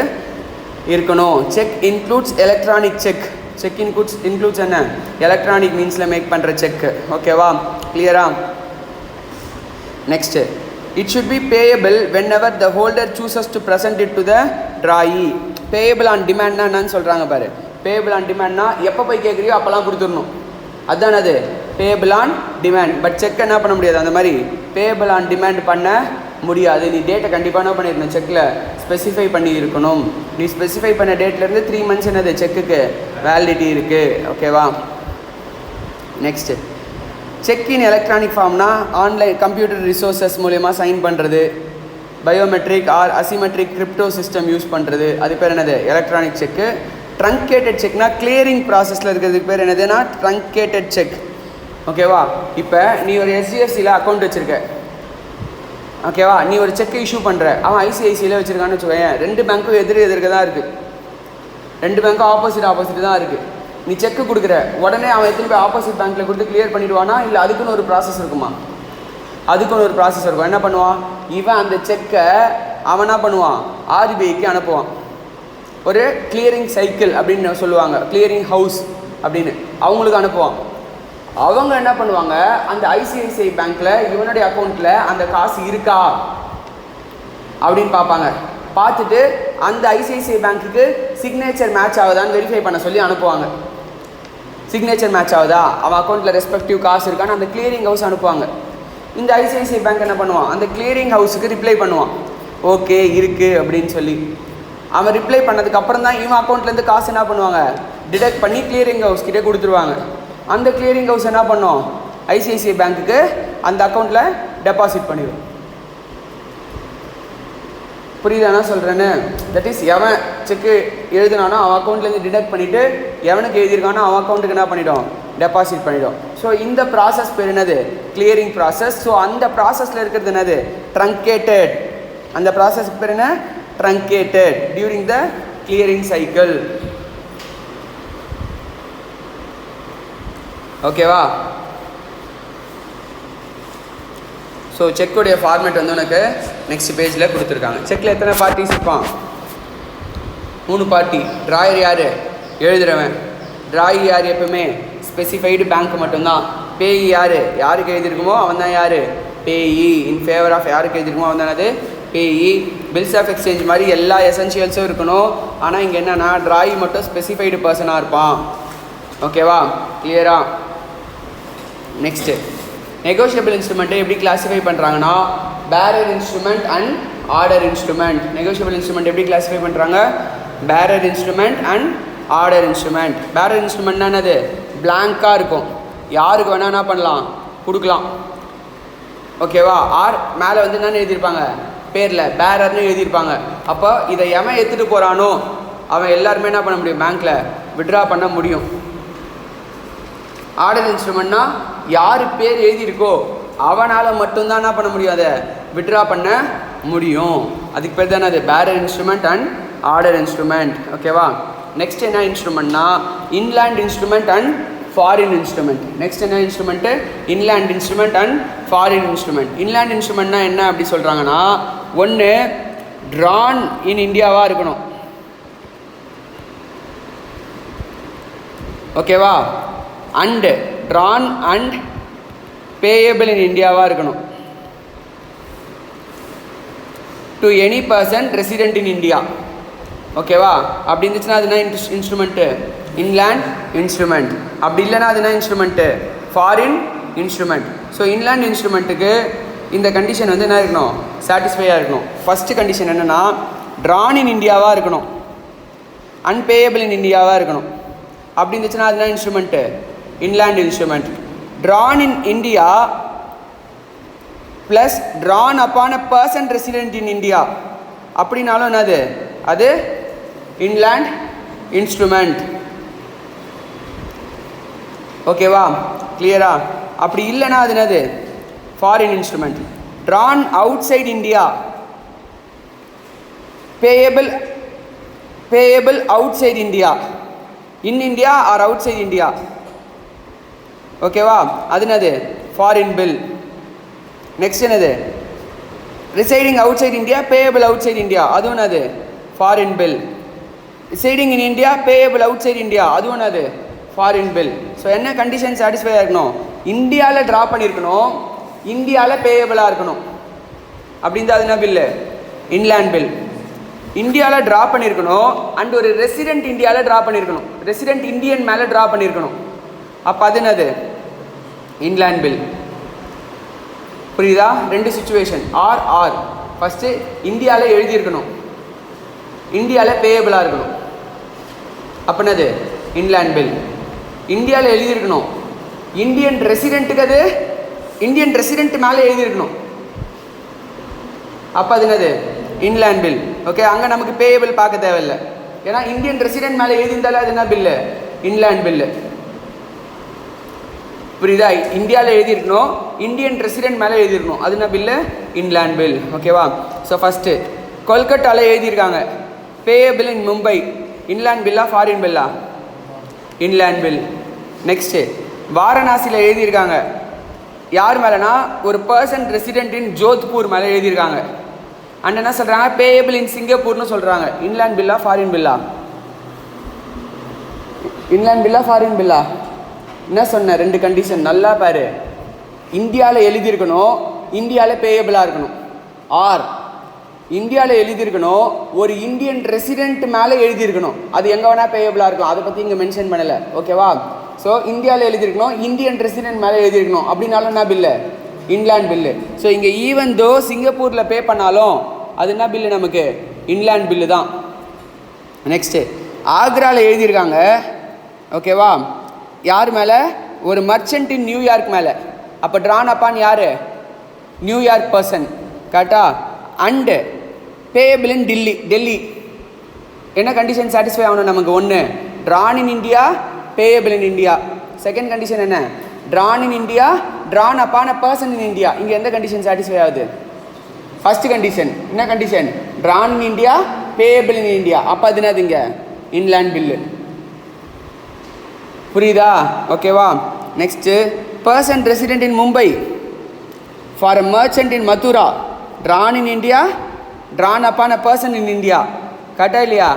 இருக்கணும். Check includes electronic check. Check includes என்ன எலக்ட்ரானிக் மீன்ஸில் மேக் பண்ணுற செக்கு. ஓகேவா, கிளியரா? Next, it should be payable whenever the holder chooses to present it to the drawee. Payable on demand என்னன்னு சொல்கிறாங்க பாரு. Payable on demand எப்போ போய் கேட்குறியோ அப்போல்லாம் கொடுத்துடணும், அதுதான் அது payable on demand. But check என்ன பண்ண முடியாது, அந்த மாதிரி payable on demand பண்ண முடியாது. நீ டேட்டை கண்டிப்பாக என்ன பண்ணியிருக்கணும், செக்கில் ஸ்பெசிஃபை பண்ணி இருக்கணும். நீ ஸ்பெசிஃபை பண்ண டேட்லேருந்து 3 months என்னது செக்குக்கு வேலிடிட்டி இருக்குது. ஓகேவா? நெக்ஸ்ட்டு, செக் இன் எலக்ட்ரானிக் ஃபார்ம்னா ஆன்லைன் கம்ப்யூட்டர் ரிசோர்ஸஸ் மூலயமா சைன் பண்ணுறது, biometric or asymmetric crypto system use பண்ணுறது, அது பேர் என்னது எலக்ட்ரானிக் செக்கு. ட்ரங்கேட்டட் செக்னா கிளியரிங் ப்ராசஸில் இருக்கிறதுக்கு பேர் என்னதுன்னா ட்ரங்கேட்டட் செக். ஓகேவா? இப்போ நீ ஒரு HDFCயில் அக்கௌண்ட் வச்சுருக்க, ஓகேவா? நீ ஒரு செக் இஷ்யூ பண்ணுற, அவன் ICICIயில் வச்சுருக்கான்னு வச்சுக்கோயேன். 2 பேங்க்கும் எதிர்க்க தான் இருக்குது, 2 பேங்க்கும் ஆப்போசிட் தான் இருக்குது. நீ செக்கு கொடுக்குற உடனே அவன் எத்தனை போய் ஆப்போசிட் பேங்க்கில் கொடுத்து கிளியர் பண்ணிவிடுவானா, இல்லை அதுக்குன்னு ஒரு ப்ராசஸ் இருக்குமா? அதுக்குன்னு ஒரு ப்ராசஸ் இருக்கும். என்ன பண்ணுவான் இவன், அந்த செக்கை அவன் என்ன பண்ணுவான், RBIக்கு அனுப்புவான். ஒரு கிளியரிங் சைக்கிள் அப்படின்னு சொல்லுவாங்க, கிளியரிங் ஹவுஸ் அப்படின்னு அவங்களுக்கு அனுப்புவான். அவங்க என்ன பண்ணுவாங்க, அந்த ICICI பேங்க்கில் இவனுடைய அக்கௌண்ட்டில் அந்த காசு இருக்கா அப்படின்னு பார்ப்பாங்க. பார்த்துட்டு அந்த ICICI பேங்க்குக்கு சிக்னேச்சர் மேட்ச் ஆகுதான்னு வெரிஃபை பண்ண சொல்லி அனுப்புவாங்க. சிக்னேச்சர் மேட்ச் ஆகுதா, அவன் அக்கௌண்ட்டில் ரெஸ்பெக்டிவ் காசு இருக்கான்னு அந்த கிளியரிங் ஹவுஸ் அனுப்புவாங்க. இந்த ICICI பேங்க் என்ன பண்ணுவான், அந்த கிளியரிங் ஹவுஸுக்கு ரிப்ளை பண்ணுவான், ஓகே இருக்குது அப்படின்னு சொல்லி. அவன் ரிப்ளை பண்ணதுக்கு அப்புறம் தான் இவன் அக்கௌண்ட்லேருந்து காசு என்ன பண்ணுவாங்க, டிடெக்ட் பண்ணி கிளியரிங் ஹவுஸ் கிட்டே கொடுத்துருவாங்க. அந்த கிளியரிங் ஹவுஸ் என்ன பண்ணும், ICICI பேங்க்குக்கு அந்த அக்கௌண்ட்டில் டெபாசிட் பண்ணிடும். புரியுதானா சொல்கிறேன்னு? தட் இஸ், எவன் செக்கு எழுதினானோ அவன் அக்கௌண்ட்லேருந்து டிடெக்ட் பண்ணிவிட்டு எவனுக்கு எழுதியிருக்கானோ அவன் அக்கௌண்ட்டுக்கு என்ன பண்ணிடும், டெபாசிட் பண்ணிடும். ஸோ இந்த ப்ராசஸ் பேர் என்னது, கிளியரிங் ப்ராசஸ். ஸோ அந்த ப்ராசஸில் இருக்கிறது என்னது, ட்ரங்கேட்டட். அந்த ப்ராசஸ்க்கு பேர் என்ன, truncated during the clearing cycle. ஓகேவா? ஸோ செக்குடைய ஃபார்மேட் வந்து உனக்கு நெக்ஸ்ட் பேஜில் கொடுத்துருக்காங்க. செக்கில் எத்தனை பார்ட்டிஸ் இருப்பான், 3 பார்ட்டி. ட்ராயர் யார், எழுதுறவன். ட்ராயி யார், எப்பவுமே ஸ்பெசிஃபைடு பேங்க் மட்டும்தான். பேயி யார், யாருக்கு எழுதியிருக்குமோ அவன் தான் யார், பேயி. இன் ஃபேவர் ஆஃப் யாருக்கு எழுதியிருக்குமோ அவன் தான் அது பேயி. பில்ஸ் ஆஃப் எக்ஸ்சேஞ்ச் மாதிரி எல்லா எசென்ஷியல்ஸும் இருக்கணும். ஆனால் இங்கே என்னென்னா ட்ராயி மட்டும் ஸ்பெசிஃபைடு பர்சனாக இருப்பான். ஓகேவா, கிளியரா? நெக்ஸ்ட்டு, நெகோஷியபிள் இன்ஸ்ட்ருமெண்ட்டை எப்படி கிளாஸிஃபை பண்ணுறாங்கன்னா bearer instrument and order instrument. Negotiable instrument எப்படி கிளாஸிஃபை பண்ணுறாங்க, bearer instrument and order instrument. Bearer இன்ஸ்ட்ருமெண்ட்னா என்னது, பிளாங்காக இருக்கும், யாருக்கு வேணா என்ன பண்ணலாம், கொடுக்கலாம். ஓகேவா? ஆர் மேலே வந்து என்னென்னு எழுதியிருப்பாங்க, பேரில் பேரர்னு எழுதியிருப்பாங்க. அப்போ இதை எவன் எடுத்துகிட்டு போகிறானோ அவன் எல்லாருமே என்ன பண்ண முடியும், பேங்க்கில் விட்ரா பண்ண முடியும். ஆர்டர் இன்ஸ்ட்ருமெண்ட்னா யார் பேர் எழுதியிருக்கோ அவனால் மட்டும்தான் என்ன பண்ண முடியும், அதை விட்ரா பண்ண முடியும். அதுக்கு பேர் தானே அது bearer instrument and order instrument. ஓகேவா? நெக்ஸ்ட் என்ன இன்ஸ்ட்ருமெண்ட்னா inland instrument and foreign instrument. Next என்ன instrument, inland instrument and foreign instrument. Inland இன்ஸ்ட்ருமெண்ட்னா என்ன அப்படி சொல்கிறாங்கன்னா, ஒன்று ட்ரான் இன் இந்தியாவாக இருக்கணும். ஓகேவா? And drawn and payable in இந்தியாவாக இருக்கணும். To any person resident in India. ஓகேவா? அப்படி இருந்துச்சுன்னா அது என்ன இன்ஸ்ட்ருமெண்ட்டு, இன்லேண்ட் இன்ஸ்ட்ருமெண்ட். அப்படி இல்லைன்னா அது என்ன instrument, foreign instrument. So inland இன்ஸ்ட்ருமெண்ட்டுக்கு இந்த கண்டிஷன் வந்து என்ன இருக்கணும், சாட்டிஸ்ஃபையாக இருக்கணும். ஃபஸ்ட்டு கண்டிஷன் என்னென்னா ட்ரான் இன் இந்தியாவாக இருக்கணும், அன்பேயபிள் இன் இந்தியாவாக இருக்கணும். அப்படி இருந்துச்சுன்னா அது என்ன instrument, inland instrument. Drawn in India plus drawn upon a person resident in India அப்படின்னாலும் என்னது, அது இன்லேண்ட் இன்ஸ்ட்ருமெண்ட். ஓகேவா, கிளியரா? அப்படி இல்லைன்னா அது என்னது, foreign instrument. Drawn outside India, payable outside India, in India or outside India. ஓகேவா? அது என்னது, ஃபாரின் பில். நெக்ஸ்ட் என்னது, residing outside India, payable outside India, அதுவும் என்னது, foreign bill. Residing in India, payable outside India, அது ஒன்று அது foreign bill. So என்ன கண்டிஷன் சாட்டிஸ்ஃபை ஆகிருக்கணும்? இந்தியாவில் ட்ரா பண்ணியிருக்கணும், இந்தியாவில் பேயபிளாக இருக்கணும். அப்படின்னு அது என்ன பில்லு? Inland bill. இந்தியாவில் ட்ரா பண்ணியிருக்கணும் அண்ட் ஒரு ரெசிடென்ட் இந்தியாவில் ட்ரா பண்ணியிருக்கணும், ரெசிடென்ட் இந்தியன் மேலே ட்ரா பண்ணியிருக்கணும். அப்போ அது என்னது? Inland bill. புரியுதா? ரெண்டு சுச்சுவேஷன். ஆர் ஃபஸ்ட்டு இந்தியாவில் எழுதியிருக்கணும், இந்தியாவில் பேயபிளாக இருக்கணும், அப்போ என்னது? Inland bill. இந்தியாவில் எழுதியிருக்கணும், இந்தியன் ரெசிடென்ட்டுக்கு அது இந்தியன் ரெசிடென்ட் மேலே எழுதியிருக்கணும், அப்போ அது என்னது? Inland bill. ஓகே, அங்கே நமக்கு பேயபிள் பார்க்க தேவையில்லை, ஏன்னா இந்தியன் ரெசிடென்ட் மேலே எழுதியிருந்தாலும் அது என்ன பில்லு? Inland bill. புரியுதா? இந்தியாவில் எழுதியிருக்கணும், இந்தியன் ரெசிடென்ட் மேலே எழுதியிருக்கணும், அது என்ன பில்லு? Inland bill. ஓகேவா? ஸோ ஃபஸ்ட்டு கொல்கட்டாவில் எழுதியிருக்காங்க பேயபிள் இன் மும்பை, இன்லேண்ட் பில்லா ஃபாரின் பில்லா? Inland bill. நெக்ஸ்ட்டு வாரணாசியில் எழுதியிருக்காங்க யார் மேலேனா ஒரு பர்சன் ரெசிடென்ட் இன் ஜோத்பூர் மேலே எழுதியிருக்காங்க. அண்ட் என்ன சொல்கிறாங்க? பேயபிள் இன் சிங்கப்பூர்னு சொல்கிறாங்க. இன்லேண்ட் பில்லா ஃபாரின் பில்லா? இன்லேண்ட் பில்லா ஃபாரின் பில்லா? என்ன சொன்ன? ரெண்டு கண்டிஷன் நல்லா பாரு. இந்தியாவில் எழுதியிருக்கணும், இந்தியாவில் பேயபிளாக இருக்கணும். ஆர் இந்தியாவில் எழுதியிருக்கணும், ஒரு இந்தியன் ரெசிடென்ட் மேலே எழுதியிருக்கணும், அது எங்கே வேணால் பேயபிளாக இருக்கலாம், அதை பற்றி இங்கே மென்ஷன் பண்ணலை. ஓகேவா? ஸோ இந்தியாவில் எழுதியிருக்கணும், இந்தியன் ரெசிடென்ட் மேலே எழுதியிருக்கணும், அப்படின்னாலும் என்ன பில்லு? Inland bill. ஸோ இங்கே ஈவன் தோ சிங்கப்பூரில் பே பண்ணாலும் அது என்ன பில்லு நமக்கு? இன்லேண்ட் பில்லு தான். நெக்ஸ்ட்டு ஆக்ராவில் எழுதியிருக்காங்க. ஓகேவா? யார் மேலே? ஒரு மர்ச்சன்ட் இன் நியூயார்க் மேலே. அப்போ ட்ரான் அப்பான் யார்? New York person. கரெக்டா? And payable in Delhi. என்ன கண்டிஷன் சாட்டிஸ்ஃபை ஆகணும் நமக்கு? ஒன்று drawn in India, payable in India. Second condition என்ன? Drawn in India, drawn upon a person in India. இங்கே எந்த கண்டிஷன் சாட்டிஸ்ஃபை ஆகுது? First condition. என்ன condition? Drawn in India, payable in India. அப்போ அது என்னது? இங்கே இன்லேண்ட் பில்லு. புரியுதா? ஓகேவா? Next person resident in Mumbai for a merchant in Mathura, drawn in India, drawn upon a person in India. கரெக்டா இல்லையா?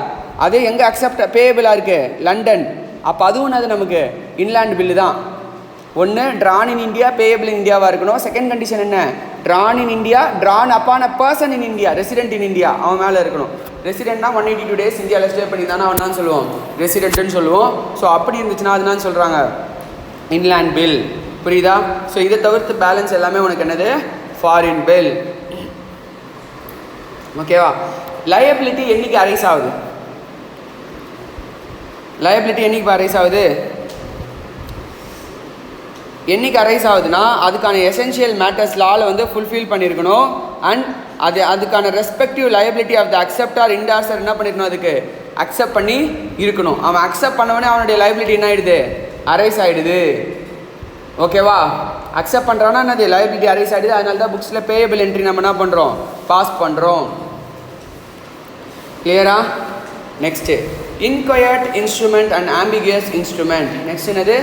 அது எங்கே அக்செப்ட் பேயபிளாக இருக்குது? லண்டன். அப்போ அதுவும் அது நமக்கு இன்லேண்ட் பில்லு தான். ஒன்று drawn in India, payable in இந்தியாவாக இருக்கணும். செகண்ட் கண்டிஷன் என்ன? Drawn in India, drawn upon a person in India, resident in India, அவன் மேலே இருக்கணும். ரெசிடென்ட்னா 182 days இந்தியாவில் ஸ்டே பண்ணி தானே அவன் தான் சொல்லுவோம், ரெசிடென்ட்னு சொல்லுவோம். ஸோ அப்படி இருந்துச்சுன்னா அதுதான் சொல்கிறாங்க இன்லேண்ட் பில். புரியுதா? ஸோ இதை தவிர்த்து பேலன்ஸ் எல்லாமே உனக்கு என்னது? Foreign bill. ஓகேவா? லயபிலிட்டி என்னைக்கு அரைஸ் ஆகுது? லயபிலிட்டி என்னைக்கு அரைஸ் ஆகுது? என்னைக்கு அரைஸ் ஆகுதுன்னா அதுக்கான எசென்ஷியல் மேட்டர்ஸ் லாவில் வந்து ஃபுல்ஃபில் பண்ணியிருக்கணும். அண்ட் அதுக்கான respective liability of the acceptor endorser என்ன பண்ணியிருக்கணும்? அதுக்கு அக்செப்ட் பண்ணி இருக்கணும். அவன் அக்செப்ட் பண்ணவனே அவனுடைய லயபிலிட்டி என்ன ஆகிடுது? அரைஸ் ஆகிடுது. ஓகேவா? அக்செப்ட் பண்ணுறான்னா என்னது? லயபிலிட்டி அரைஸ் ஆகிடுது. அதனால தான் புக்ஸில் பேயபிள் என்ட்ரி நம்ம என்ன பண்ணுறோம்? பாஸ் பண்ணுறோம். கிளியரா? Next inchoate instrument and ambiguous instrument. Next என்னது?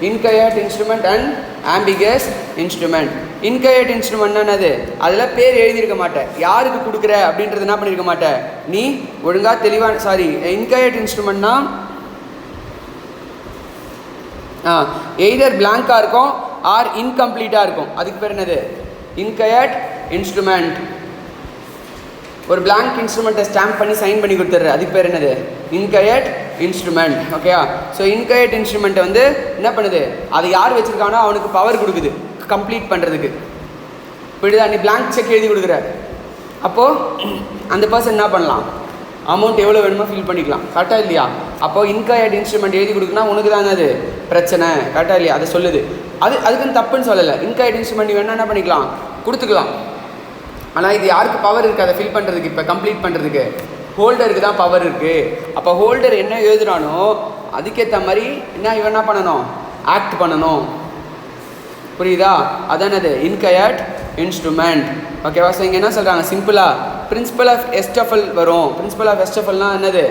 Inchoate instrument and ambiguous instrument. Inchoate இன்ஸ்ட்ருமெண்ட்னா என்னது? அதில் பேர் எழுதியிருக்க மாட்டேன், யாருக்கு கொடுக்குற அப்படின்றது என்ன பண்ணியிருக்க மாட்டேன், நீ ஒழுங்காக தெளிவாக. சாரி, இன்கொயர்ட் இன்ஸ்ட்ருமெண்ட்னா எய்தர் பிளாங்காக இருக்கும் ஆர் இன்கம்ப்ளீட்டாக இருக்கும். அதுக்கு பேர் என்னது? Inchoate instrument. ஒரு பிளாங்க் இன்ஸ்ட்ருமெண்ட்டை ஸ்டாம்ப் பண்ணி சைன் பண்ணி கொடுத்துட்ற, அதுக்கு பேர் என்னது? Inchoate instrument. ஓகேவா? ஸோ இன்கொயர்ட் இன்ஸ்ட்ருமெண்ட்டை வந்து என்ன பண்ணுது? அது யார் வச்சுருக்கானோ அவனுக்கு பவர் கொடுக்குது கம்ப்ளீட் பண்ணுறதுக்கு. புரியுதா? நீ பிளாங்க் செக் எழுதி கொடுக்குற, அப்போது அந்த பர்சன் என்ன பண்ணலாம்? அமௌண்ட் எவ்வளோ வேணுமோ ஃபில் பண்ணிக்கலாம். கரெக்டாக இல்லையா? அப்போது இன்கொயர்ட் இன்ஸ்ட்ருமெண்ட் எழுதி கொடுக்குன்னா உனக்கு தாங்க அது பிரச்சனை. கரெக்டாக இல்லையா? அதை சொல்லுது. அதுக்குன்னு தப்புன்னு சொல்லலை. இன்கொயர்ட் இன்ஸ்ட்ருமெண்ட் வேணால் என்ன பண்ணிக்கலாம்? கொடுத்துக்கலாம். ஆனால் இது யாருக்கு பவர் இருக்குது அதை ஃபில் பண்ணுறதுக்கு? இப்போ கம்ப்ளீட் பண்ணுறதுக்கு ஹோல்டருக்கு தான் பவர் இருக்குது. அப்போ ஹோல்டர் என்ன எழுதுறானோ அதுக்கேற்ற மாதிரி இவன் என்ன பண்ணணும்? ஆக்ட் பண்ணணும். புரியுதா? அதானது இன்கொயர்ட் இன்ஸ்ட்ருமெண்ட். ஓகேவா? ஸோ இங்கே என்ன சொல்கிறாங்க? சிம்பிளாக பிரின்சிபல் ஆஃப் எஸ்டஃபல் வரும். பிரின்சிபல் ஆஃப் எஸ்டஃபல்னால் என்னது?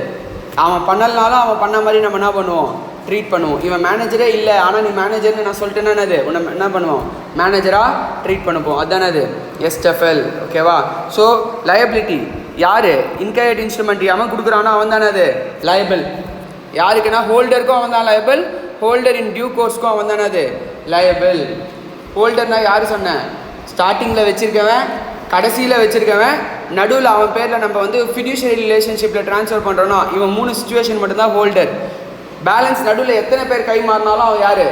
அவன் பண்ணலனாலும் அவன் பண்ண மாதிரி நம்ம என்ன பண்ணுவோம்? ட்ரீட் பண்ணுவோம். இவன் மேனேஜரே இல்லை, ஆனால் நீ மேனேஜர்னு நான் சொல்லிட்டேன்னா என்னது? உன்னை என்ன பண்ணுவோம்? மேனேஜராக ட்ரீட் பண்ணுவோம். அதுதானே அது எஸ்டஃபல். ஓகேவா? ஸோ லயபிலிட்டி யார் இன்கயர்ட் இன்ஸ்ட்ருமெண்ட் அவன் கொடுக்குறானோ அவன் தானே அது லயபிள். யாருக்குன்னா ஹோல்டருக்கும் அவன் தான் லயபிள், ஹோல்டர் இன் டியூ கோர்ஸ்க்கும் அவன் தானே அது லயபிள். ஹோல்டர்னா யார் சொன்னேன்? ஸ்டார்டிங்கில் வச்சுருக்கவன், கடைசியில் வச்சுருக்கவன், நடுவில் அவன் பேரில் நம்ம வந்து ஃபிடியூஷரி ரிலேஷன்ஷிப்பில் ட்ரான்ஸ்ஃபர் பண்ணுறோன்னா இவன் 3 சிச்சுவேஷன் மட்டும்தான் ஹோல்டர். பேலன்ஸ் நடுவில் எத்தனை பேர் கை மாறினாலும் அவன் யார்?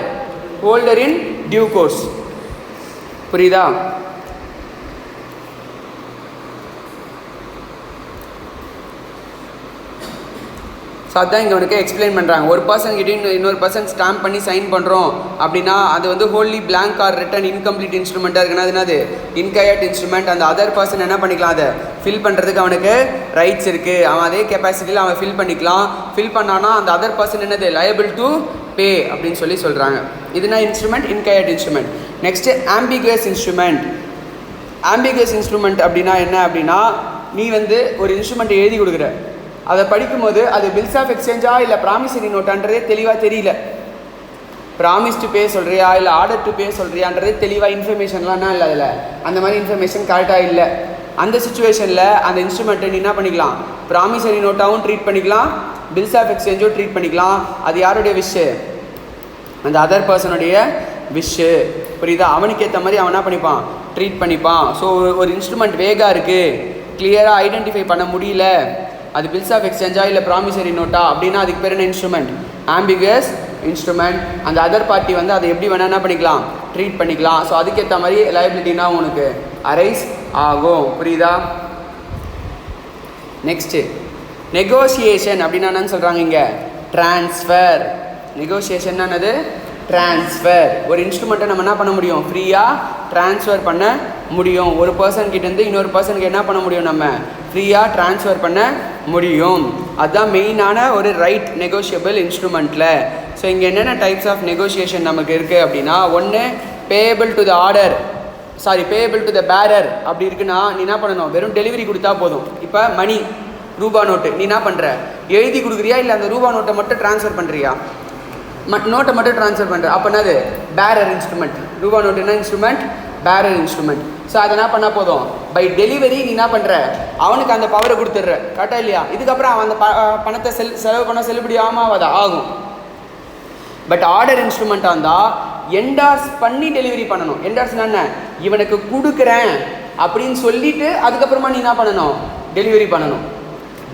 Holder in due course. புரியுதா? ஸோ அதுதான் இங்கே உனக்கு எக்ஸ்பிளைன் பண்ணுறாங்க. ஒரு பர்சன் கிட்டே இன்னொரு பர்சன் ஸ்டாம்ப் பண்ணி சைன் பண்ணுறோம் அப்படின்னா அது வந்து wholly blank or written incomplete இன்ஸ்ட்ருமெண்ட்டாக இருக்குன்னா அது என்னது? Inchoate instrument. அந்த அதர் பர்சன் என்ன பண்ணிக்கலாம்? அதை ஃபில் பண்ணுறதுக்கு அவனுக்கு ரைட்ஸ் இருக்குது. அவன் அதே கெப்பாசிட்டியில் அவன் ஃபில் பண்ணிக்கலாம். ஃபில் பண்ணானா அந்த அதர் பர்சன் என்னது? லயபிள் டு பே அப்படின்னு சொல்லி சொல்கிறாங்க. இதுனா instrument, inchoate instrument. Next ambiguous instrument. Ambiguous instrument அப்படின்னா என்ன அப்படின்னா, நீ வந்து ஒரு இன்ஸ்ட்ருமெண்ட்டை எழுதி கொடுக்குற, அதை படிக்கும்போது அது பில்ஸ் ஆஃப் எக்ஸ்சேஞ்சா இல்லை ப்ராமிசரி நோட்டான்றதே தெளிவாக தெரியல. ப்ராமிஸ் டு பே சொல்கிறியா இல்லை ஆர்டர் டு பே சொல்கிறியான்றதே தெளிவாக இன்ஃபர்மேஷன்லாம் இல்லை. அதில் அந்த மாதிரி இன்ஃபர்மேஷன் கரெக்டாக இல்லை. அந்த சுச்சுவேஷனில் அந்த இன்ஸ்ட்ருமெண்ட்டை நீ என்ன பண்ணிக்கலாம்? ப்ராமிசரி நோட்டாகவும் ட்ரீட் பண்ணிக்கலாம், பில்ஸ் ஆஃப் எக்ஸ்சேஞ்சும் ட்ரீட் பண்ணிக்கலாம். அது யாருடைய விஷ்? அந்த அதர் பர்சனுடைய விஷ். புரியுதா? அவனுக்கு ஏற்ற மாதிரி அவன் என்ன பண்ணிப்பான்? ட்ரீட் பண்ணிப்பான். ஸோ ஒரு இன்ஸ்ட்ருமெண்ட் வேகாக இருக்குது, கிளியராக ஐடென்டிஃபை பண்ண முடியல, அது பில்ஸ் ஆஃப் எக்ஸ்சேஞ்சா இல்லை ப்ராமிசரி நோட்டா அப்படின்னா அதுக்கு பேர் என்ன இன்ஸ்ட்ருமெண்ட்? Ambiguous instrument. அந்த அதர் பார்ட்டி வந்து அதை எப்படி வேணால் என்ன பண்ணிக்கலாம்? ட்ரீட் பண்ணிக்கலாம். ஸோ அதுக்கேற்ற மாதிரி லைபிலிட்டினா உனக்கு அரைஸ் ஆகும். புரியுதா? நெக்ஸ்ட்டு நெகோசியேஷன் அப்படின்னா என்னன்னு சொல்கிறாங்க இங்கே? ட்ரான்ஸ்ஃபர். நெகோசியேஷன் என்னது? ட்ரான்ஸ்ஃபர். ஒரு இன்ஸ்ட்ருமெண்ட்டை நம்ம என்ன பண்ண முடியும்? ஃப்ரீயாக ட்ரான்ஸ்ஃபர் பண்ண முடியும். ஒரு பர்சன் கிட்டேருந்து இன்னொரு பர்சனுக்கு என்ன பண்ண முடியும்? நம்ம ஃப்ரீயாக ட்ரான்ஸ்ஃபர் பண்ண முடியும். அதுதான் மெயினான ஒரு ரைட் நெகோஷியபிள் இன்ஸ்ட்ருமெண்ட்டில். ஸோ இங்கே என்னென்ன டைப்ஸ் ஆஃப் நெகோஷியேஷன் நமக்கு இருக்குது அப்படின்னா, ஒன்று payable to the order, payable to the bearer. அப்படி இருக்குன்னா நீ என்ன பண்ணணும்? வெறும் டெலிவரி கொடுத்தா போதும். இப்போ மணி, ரூபா நோட்டு, நீ என்ன பண்ணுற? எழுதி கொடுக்குறியா இல்லை அந்த ரூபா நோட்டை மட்டும் ட்ரான்ஸ்ஃபர் பண்ணுறியா? நோட்டை மட்டும் ட்ரான்ஸ்ஃபர் பண்ணுற. அப்போ என்னது? பேரர் இன்ஸ்ட்ருமெண்ட். ரூபா நோட்டு என்ன இன்ஸ்ட்ருமெண்ட்? பேரர் இன்ஸ்ட்ருமெண்ட். ஸோ அதை என்ன பண்ணால் போதும்? பை டெலிவரி நீ என்ன பண்ணுற? அவனுக்கு அந்த பவரை கொடுத்துட்ற. கரெக்டாக இல்லையா? இதுக்கப்புறம் அவன் அந்த பணத்தை செலவு பண்ண செல்லுபடி ஆகாதா? ஆகும். பட் ஆர்டர் இன்ஸ்ட்ருமெண்ட்டாக இருந்தால் என்டார்ஸ் பண்ணி டெலிவரி பண்ணணும். என்டார்ஸ்னா என்ன? இவனுக்கு கொடுக்குறேன் அப்படின்னு சொல்லிவிட்டு அதுக்கப்புறமா நீ என்ன பண்ணணும்? டெலிவரி பண்ணணும்.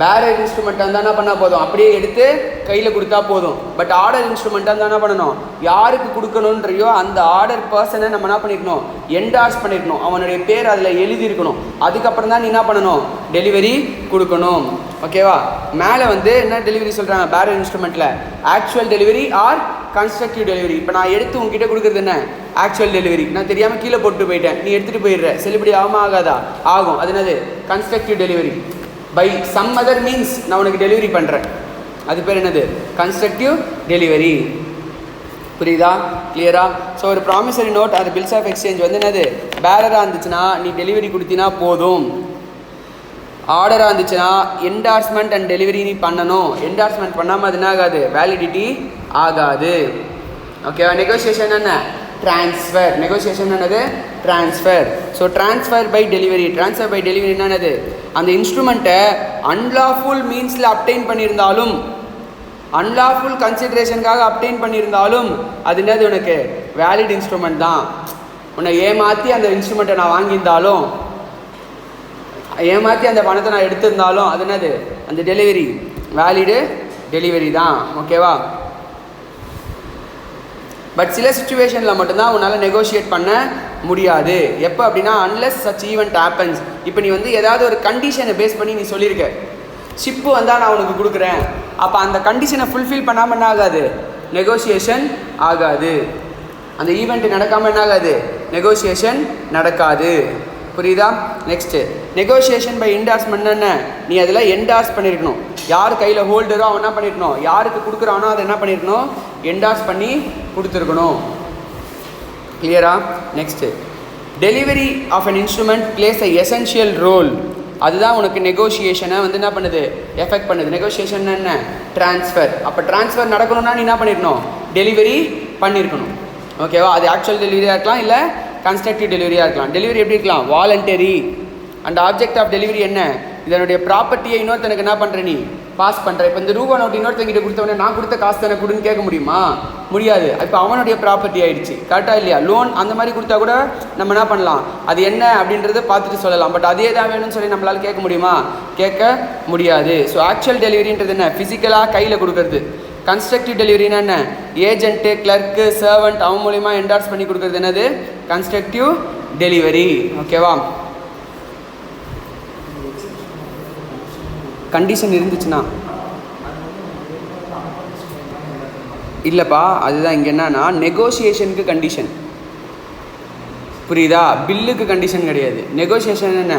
பேரர் இன்ஸ்ட்ருமெண்ட்டாக இருந்தால் என்ன பண்ணால் போதும்? அப்படியே எடுத்து கையில் கொடுத்தா போதும். பட் ஆர்டர் இன்ஸ்ட்ருமெண்ட்டாக இருந்தால் என்ன பண்ணணும்? யாருக்கு கொடுக்கணுன்றையோ அந்த ஆர்டர் பர்சனை நம்ம என்ன பண்ணிக்கணும்? என்டார்ஸ் பண்ணிக்கணும். அவனுடைய பேர் அதில் எழுதியிருக்கணும். அதுக்கப்புறம் தான் நீ என்ன பண்ணணும்? டெலிவரி கொடுக்கணும். ஓகேவா? மேலே வந்து என்ன டெலிவரி சொல்கிறாங்க பேரர் இன்ஸ்ட்ருமெண்ட்டில்? Actual delivery or constructive delivery. இப்போ நான் எடுத்து உங்ககிட்ட கொடுக்குறது என்ன? Actual delivery. நான் தெரியாமல் கீழே போட்டு போயிட்டேன், நீ எடுத்துகிட்டு போயிடுற, செல்லுபடி ஆகாதா? ஆகும். அது என்னது? Constructive delivery. By some other means நான் உனக்கு டெலிவரி பண்ணுறேன், அது பேர் என்னது? Constructive delivery. புரியுதா? கிளியரா? ஸோ ஒரு ப்ராமிசரி நோட் அது பில்ஸ் ஆஃப் எக்ஸ்சேஞ்ச் வந்து என்னது? பேரராக இருந்துச்சுன்னா நீ டெலிவரி கொடுத்தினா போதும். ஆர்டராக இருந்துச்சுன்னா என்டார்ஸ்மெண்ட் அண்ட் டெலிவரி நீ பண்ணணும். என்டார்ஸ்மெண்ட் பண்ணாமல் அது என்ன ஆகாது? வேலிடிட்டி ஆகாது. ஓகேவா? நெகோசியேஷன் என்ன? ட்ரான்ஸ்ஃபர். நெகோசியேஷன் என்னது? Transfer. So transfer by delivery. Transfer by delivery என்னது? அந்த இன்ஸ்ட்ருமெண்ட்டை அன்லாஃபுல் மீன்ஸில் அப்டெயின் பண்ணியிருந்தாலும், அன்லாஃபுல் கன்சிடரேஷனுக்காக அப்டெயின் பண்ணியிருந்தாலும் அது என்னது? உனக்கு வேலிட் இன்ஸ்ட்ருமெண்ட் தான். உன்னை ஏமாற்றி அந்த இன்ஸ்ட்ருமெண்ட்டை நான் வாங்கியிருந்தாலும், ஏமாற்றி அந்த பணத்தை நான் எடுத்திருந்தாலும் அது என்னது? அந்த டெலிவரி வேலிடு டெலிவரி தான். ஓகேவா? பட் சில சுச்சுவேஷனில் மட்டும்தான் உன்னால் நெகோஷியேட் பண்ண முடியாது. எப்போ அப்படின்னா அன்லெஸ் சச் ஈவெண்ட் ஹேப்பன்ஸ். இப்போ நீ வந்து ஏதாவது ஒரு கண்டிஷனை பேஸ் பண்ணி நீ சொல்லியிருக்க, ஷிப்பு வந்தால் நான் உனக்கு கொடுக்குறேன், அப்போ அந்த கண்டிஷனை ஃபுல்ஃபில் பண்ணாமல் என்ன ஆகாது? நெகோசியேஷன் ஆகாது. அந்த ஈவெண்ட் நடக்காமல் என்ன ஆகாது? நெகோசியேஷன் நடக்காது. புரியுதா? நெக்ஸ்ட்டு நெகோசியேஷன் பை என்டார்ஸ்மெண்ட் என்ன? நீ அதில் என்டார்ஸ் பண்ணியிருக்கணும். யார் கையில் ஹோல்டரோ அவன் என்ன பண்ணியிருக்கணும்? யாருக்கு கொடுக்குறானோ அதை என்ன பண்ணியிருக்கணும்? என்டார்ஸ் பண்ணி கொடுத்துருக்கணும். கிளியரா? Next delivery of an instrument plays a essential role. அதுதான் உனக்கு நெகோசியேஷனை வந்து என்ன பண்ணுது? எஃபெக்ட் பண்ணுது. நெகோசியேஷன் என்ன? ட்ரான்ஸ்ஃபர். அப்போ ட்ரான்ஸ்ஃபர் நடக்கணும்னா நீ என்ன பண்ணியிருக்கணும்? டெலிவரி பண்ணியிருக்கணும். ஓகேவா? அது ஆக்சுவல் டெலிவரியாக இருக்கலாம், இல்லை கன்ஸ்ட்ரக்டிவ் டெலிவரியாக இருக்கலாம். டெலிவரி எப்படி இருக்கலாம்? Voluntary. And object of delivery என்ன? இதனுடைய ப்ராப்பர்ட்டியை இன்னொருத்தனுக்கு என்ன பண்ணுற நீ பாஸ் பண்ணுற. இப்போ இந்த ரூபா நோட்டு இன்னொருத்தங்கிட்ட கொடுத்தவொடனே நான் கொடுத்த காசு தானே கொடுன்னு கேட்க முடியுமா? முடியாது. இப்போ அவனுடைய ப்ராப்பர்ட்டி ஆகிடுச்சு. கரெக்டாக இல்லையா? லோன் அந்த மாதிரி கொடுத்தா கூட நம்ம என்ன பண்ணலாம், அது என்ன அப்படின்றத பார்த்துட்டு சொல்லலாம். பட் அதே தான் வேணும்னு சொல்லி நம்மளால் கேட்க முடியுமா? கேட்க முடியாது. ஸோ ஆக்சுவல் டெலிவரின்றது என்ன? ஃபிசிக்கலாக கையில் கொடுக்குறது. கன்ஸ்ட்ரக்டிவ் டெலிவரினா என்ன? ஏஜென்ட்டு, கிளர்க்கு, சர்வெண்ட் அவன் மூலிமா என்டார்ஸ் பண்ணி கொடுக்குறது என்னது? Constructive delivery. ஓகேவா? கண்டிஷன் இருந்துச்சுன்னா இல்லைப்பா, அதுதான் இங்கே என்னன்னா நெகோசியேஷனுக்கு கண்டிஷன். புரியுதா? பில்லுக்கு கண்டிஷன் கிடையாது. நெகோசியேஷன் என்ன?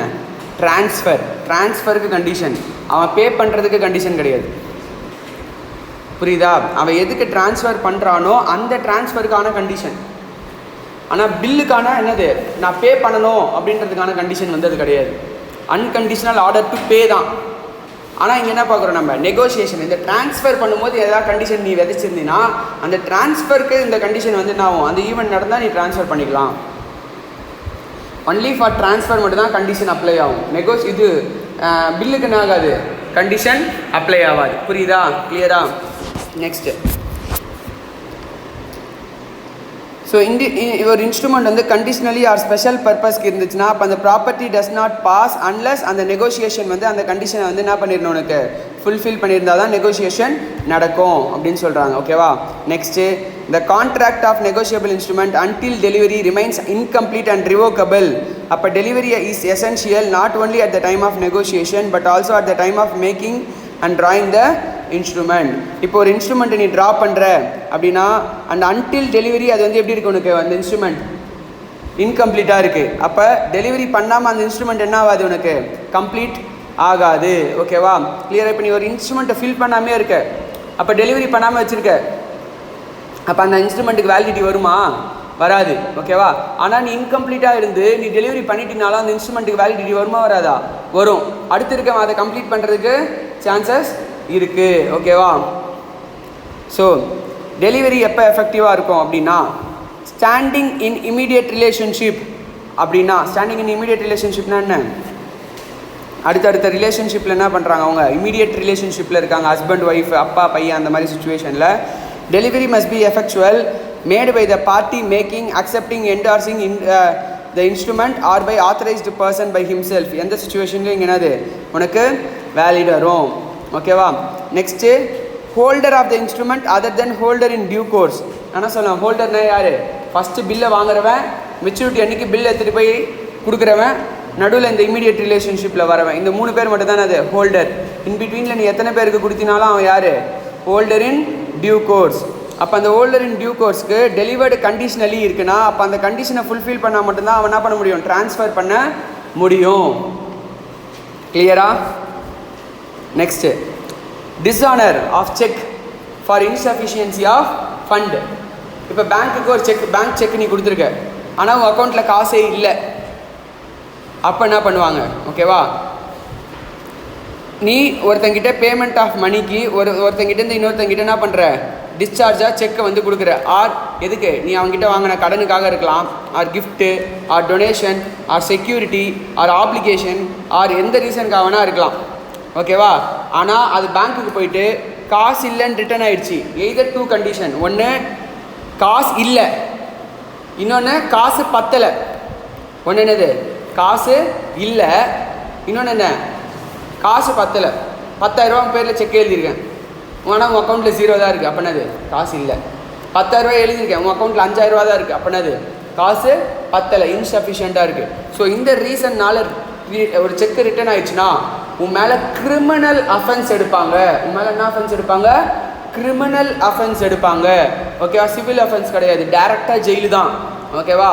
ட்ரான்ஸ்ஃபருக்கு கண்டிஷன். அவன் பே பண்ணுறதுக்கு கண்டிஷன் கிடையாது. புரியுதா? அவன் எதுக்கு ட்ரான்ஸ்ஃபர் பண்ணுறானோ அந்த ட்ரான்ஸ்ஃபருக்கான கண்டிஷன். ஆனால் பில்லுக்கான என்னது, நான் பே பண்ணணும் அப்படின்றதுக்கான கண்டிஷன் வந்து அது கிடையாது. அன்கண்டிஷனல் ஆர்டர் டு பே தான். ஆனால் இங்கே என்ன பார்க்குறோம் நம்ம? நெகோசியேஷன். இந்த ட்ரான்ஸ்ஃபர் பண்ணும்போது ஏதாவது கண்டிஷன் நீ விதைச்சிருந்தீங்கன்னா அந்த ட்ரான்ஸ்ஃபருக்கு இந்த கண்டிஷன் வந்து என்ன ஆகும்? அந்த ஈவெண்ட் நடந்தால் நீ ட்ரான்ஸ்ஃபர் பண்ணிக்கலாம். ஒன்லி ஃபார் ட்ரான்ஸ்ஃபர் மட்டும் தான் கண்டிஷன் அப்ளை ஆகும். இது பில்லுக்கு என்ன ஆகாது? கண்டிஷன் அப்ளை ஆகாது. புரியுதா? கிளியரா? நெக்ஸ்ட்டு. ஸோ ஒரு இன்ஸ்ட்ருமெண்ட் வந்து கண்டிஷ்னலி ஆர் ஸ்பெஷல் பர்பஸ்க்கு இருந்துச்சுன்னா அப்போ அந்த property does not pass unless அந்த நெகோசியேஷன் வந்து அந்த கண்டிஷனை வந்து என்ன பண்ணிடணும், உனக்கு ஃபுல்ஃபில் பண்ணியிருந்தால் தான் நெகோசியேஷன் நடக்கும் அப்படின்னு சொல்கிறாங்க. ஓகேவா? Next, the contract of negotiable instrument until delivery remains incomplete and revocable. அப்போ delivery is essential not only at the time of negotiation but also at the time of making and drawing the instrument. இப்போ ஒரு இன்ஸ்ட்ருமெண்ட்டை நீ draw பண்ணுற அப்படின்னா அந்த until delivery அது வந்து எப்படி இருக்கு உனக்கு? அந்த இன்ஸ்ட்ருமெண்ட் இன்கம்ப்ளீட்டாக இருக்குது. அப்போ டெலிவரி பண்ணாமல் அந்த இன்ஸ்ட்ருமெண்ட் என்ன ஆகாது? உனக்கு கம்ப்ளீட் ஆகாது. ஓகேவா? கிளியராக? இப்போ நீ ஒரு இன்ஸ்ட்ருமெண்ட்டை ஃபில் பண்ணாமே இருக்க, அப்போ டெலிவரி பண்ணாமல் வச்சுருக்க, அப்போ அந்த இன்ஸ்ட்ருமெண்ட்டுக்கு வேலிடிட்டி வருமா? வராது. ஓகேவா? ஆனால் நீ இன்கம்ப்ளீட்டாக இருந்து நீ டெலிவரி பண்ணிட்டீங்கனாலும் அந்த இன்ஸ்ட்ருமெண்ட்டுக்கு வேலிடிட்டி வருமா? வராதா? வரும். அடுத்து இருக்க அதை கம்ப்ளீட் பண்ணுறதுக்கு சான்சஸ் இருக்குது. ஓகேவா? ஸோ டெலிவரி எப்போ எஃபெக்டிவாக இருக்கும் அப்படின்னா ஸ்டாண்டிங் இன் இமீடியட் ரிலேஷன்ஷிப். அப்படின்னா ஸ்டாண்டிங் இன் இமீடியட் ரிலேஷன்ஷிப்னா என்ன? அடுத்தடுத்த ரிலேஷன்ஷிப்பில் என்ன பண்ணுறாங்க, அவங்க இமீடியட் ரிலேஷன்ஷிப்பில் இருக்காங்க, ஹஸ்பண்ட் ஒய்ஃப், அப்பா பையன், அந்த மாதிரி சுச்சுவேஷனில் delivery must be effectual made by the party making accepting endorsing in the instrument or by authorised person by himself. எந்த சுச்சுவேஷன்லையும் இங்கே என்னது உனக்கு வேலிட் வரும். ஓகேவா? Next, holder of the instrument other than holder in due course. என்ன சொல்லலாம்? ஹோல்டர்னா யார்? ஃபஸ்ட்டு பில்லை வாங்குறவன், மெச்சூரிட்டி அன்றைக்கி பில் எடுத்துகிட்டு போய் கொடுக்குறவன், நடுவில் இந்த இமீடியட் ரிலேஷன்ஷிப்பில் வரவன். இந்த 3 பேர் மட்டும் தானே அது ஹோல்டர். இன் பிட்வீனில் நீ எத்தனை பேருக்கு கொடுத்தினாலும் அவன் யார்? Holder in due course. அப்போ அந்த ஹோல்டர் இன் டியூ கோர்ஸ்க்கு டெலிவர்டு கண்டிஷனலி இருக்குன்னா அப்போ அந்த கண்டிஷனை ஃபுல்ஃபில் பண்ணால் மட்டும்தான் அவன் என்ன பண்ண முடியும்? ட்ரான்ஸ்ஃபர் பண்ண முடியும். கிளியரா? Next, dishonour of cheque for insufficiency of fund. இப்போ பேங்க்குக்கு ஒரு பேங்க் செக் நீ கொடுத்துருக்க, ஆனால் உங்கள் அக்கௌண்ட்டில் காசே இல்லை. அப்போ என்ன பண்ணுவாங்க? ஓகேவா? நீ ஒருத்தங்கிட்ட பேமெண்ட் ஆஃப் மணிக்கு ஒருத்தங்கிட்டேருந்து இன்னொருத்தங்கிட்ட என்ன பண்ணுற? டிஸ்சார்ஜாக செக்கை வந்து கொடுக்குற. ஆர் எதுக்கு? நீ அவங்ககிட்ட வாங்கின கடனுக்காக இருக்கலாம், or gift, or donation, or security, or application, or எந்த ரீசனுக்காக வேணால் இருக்கலாம். ஓகேவா? ஆனால் அது பேங்க்குக்கு போயிட்டு காசு இல்லைன்னு ரிட்டர்ன் ஆகிடுச்சு. Either 2 condition. ஒன்று காசு இல்லை, இன்னொன்று காசு பத்தலை. ஒன்று என்னது? காசு இல்லை, இன்னொன்று என்ன? காசு பத்தலை. 10,000 பேரில் செக் எழுதியிருக்கேன், ஆனால் உங்கள் அக்கௌண்ட்டில் 0 தான் இருக்குது. அப்படின்னது காசு இல்லை. 10,000 எழுதியிருக்கேன், உங்கள் அக்கௌண்ட்டில் 5,000 தான் இருக்குது. அப்படின்னது காசு பத்தலை, இன்சஃபிஷியண்ட்டாக இருக்குது. ஸோ இந்த ரீசன்னால் ஒரு செக் ரிட்டர்ன் ஆயிடுச்சுன்னா உன் மேலே கிரிமினல் அஃபென்ஸ் எடுப்பாங்க. உன் மேலே என்ன அஃபென்ஸ் எடுப்பாங்க? கிரிமினல் அஃபென்ஸ் எடுப்பாங்க. ஓகேவா? சிவில் அஃபென்ஸ் கிடையாது, டேரெக்டாக ஜெயிலு தான். ஓகேவா?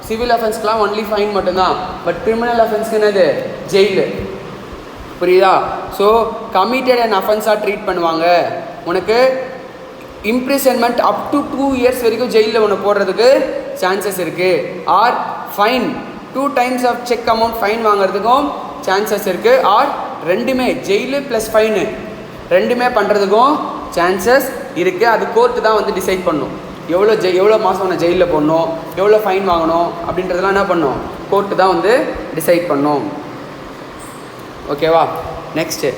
சிவில் அஃபென்ஸ்க்கெலாம் ஒன்லி ஃபைன் மட்டும்தான். பட் கிரிமினல் அஃபென்ஸ்க்கு என்னது? ஜெயிலு. புரியுதா? ஸோ கமிட்டட் அண்ட் அஃபென்ஸாக ட்ரீட் பண்ணுவாங்க. உனக்கு இம்ப்ரிசன்மெண்ட் அப் டு 2 இயர்ஸ் வரைக்கும் ஜெயிலில் உன்னை போடுறதுக்கு சான்சஸ் இருக்குது. Or fine 2 times of cheque amount fine வாங்குறதுக்கும் சான்சஸ் இருக்குது. ஆர் ரெண்டுமே, ஜெயிலு ப்ளஸ் ஃபைனு ரெண்டுமே பண்ணுறதுக்கும் சான்சஸ் இருக்குது. அது கோர்ட்டு தான் வந்து டிசைட் பண்ணணும். எவ்வளோ மாதம் உன்னை ஜெயிலில் போடணும், எவ்வளோ ஃபைன் வாங்கணும் அப்படின்றதெல்லாம் என்ன பண்ணணும்? கோர்ட்டு தான் வந்து டிசைட் பண்ணணும். ஓகேவா? நெக்ஸ்ட்டு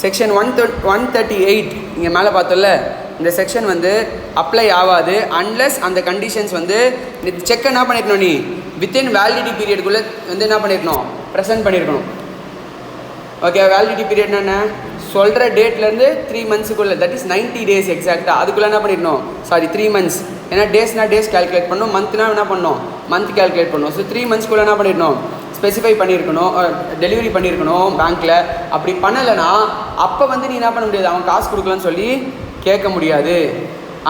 செக்ஷன் 138 இங்கே மேலே பார்த்தோம்ல, இந்த செக்ஷன் வந்து அப்ளை ஆகாது அன்லெஸ் அந்த கண்டிஷன்ஸ் வந்து செக் என்ன பண்ணிருக்கணும், நீ வித்தின் வேலிடிட்டி பீரியடுக்குள்ளே வந்து என்ன பண்ணியிருக்கணும், ப்ரெசென்ட் பண்ணியிருக்கணும். ஓகே, வேலிடிட்டி பீரியட்னா என்ன, சொல்கிற டேட்லேருந்து 3 மந்த்ஸுக்குள்ளே, தட் இஸ் 90 days எக்ஸாக்டாக. அதுக்குள்ளே என்ன பண்ணிடணும், 3 months. ஏன்னா டேஸ் கேல்குலேட் பண்ணணும், மந்த்னா என்ன பண்ணணும், மந்த் கேல்குலேட் பண்ணணும். ஸோ 3 monthsக்குள்ளே என்ன பண்ணிடணும், ஸ்பெசிஃபை பண்ணியிருக்கணும், டெலிவரி பண்ணியிருக்கணும் பேங்க்கில். அப்படி பண்ணலைன்னா அப்போ வந்து நீ என்ன பண்ண முடியாது, அவன் காசு கொடுக்கலன்னு சொல்லி கேட்க முடியாது.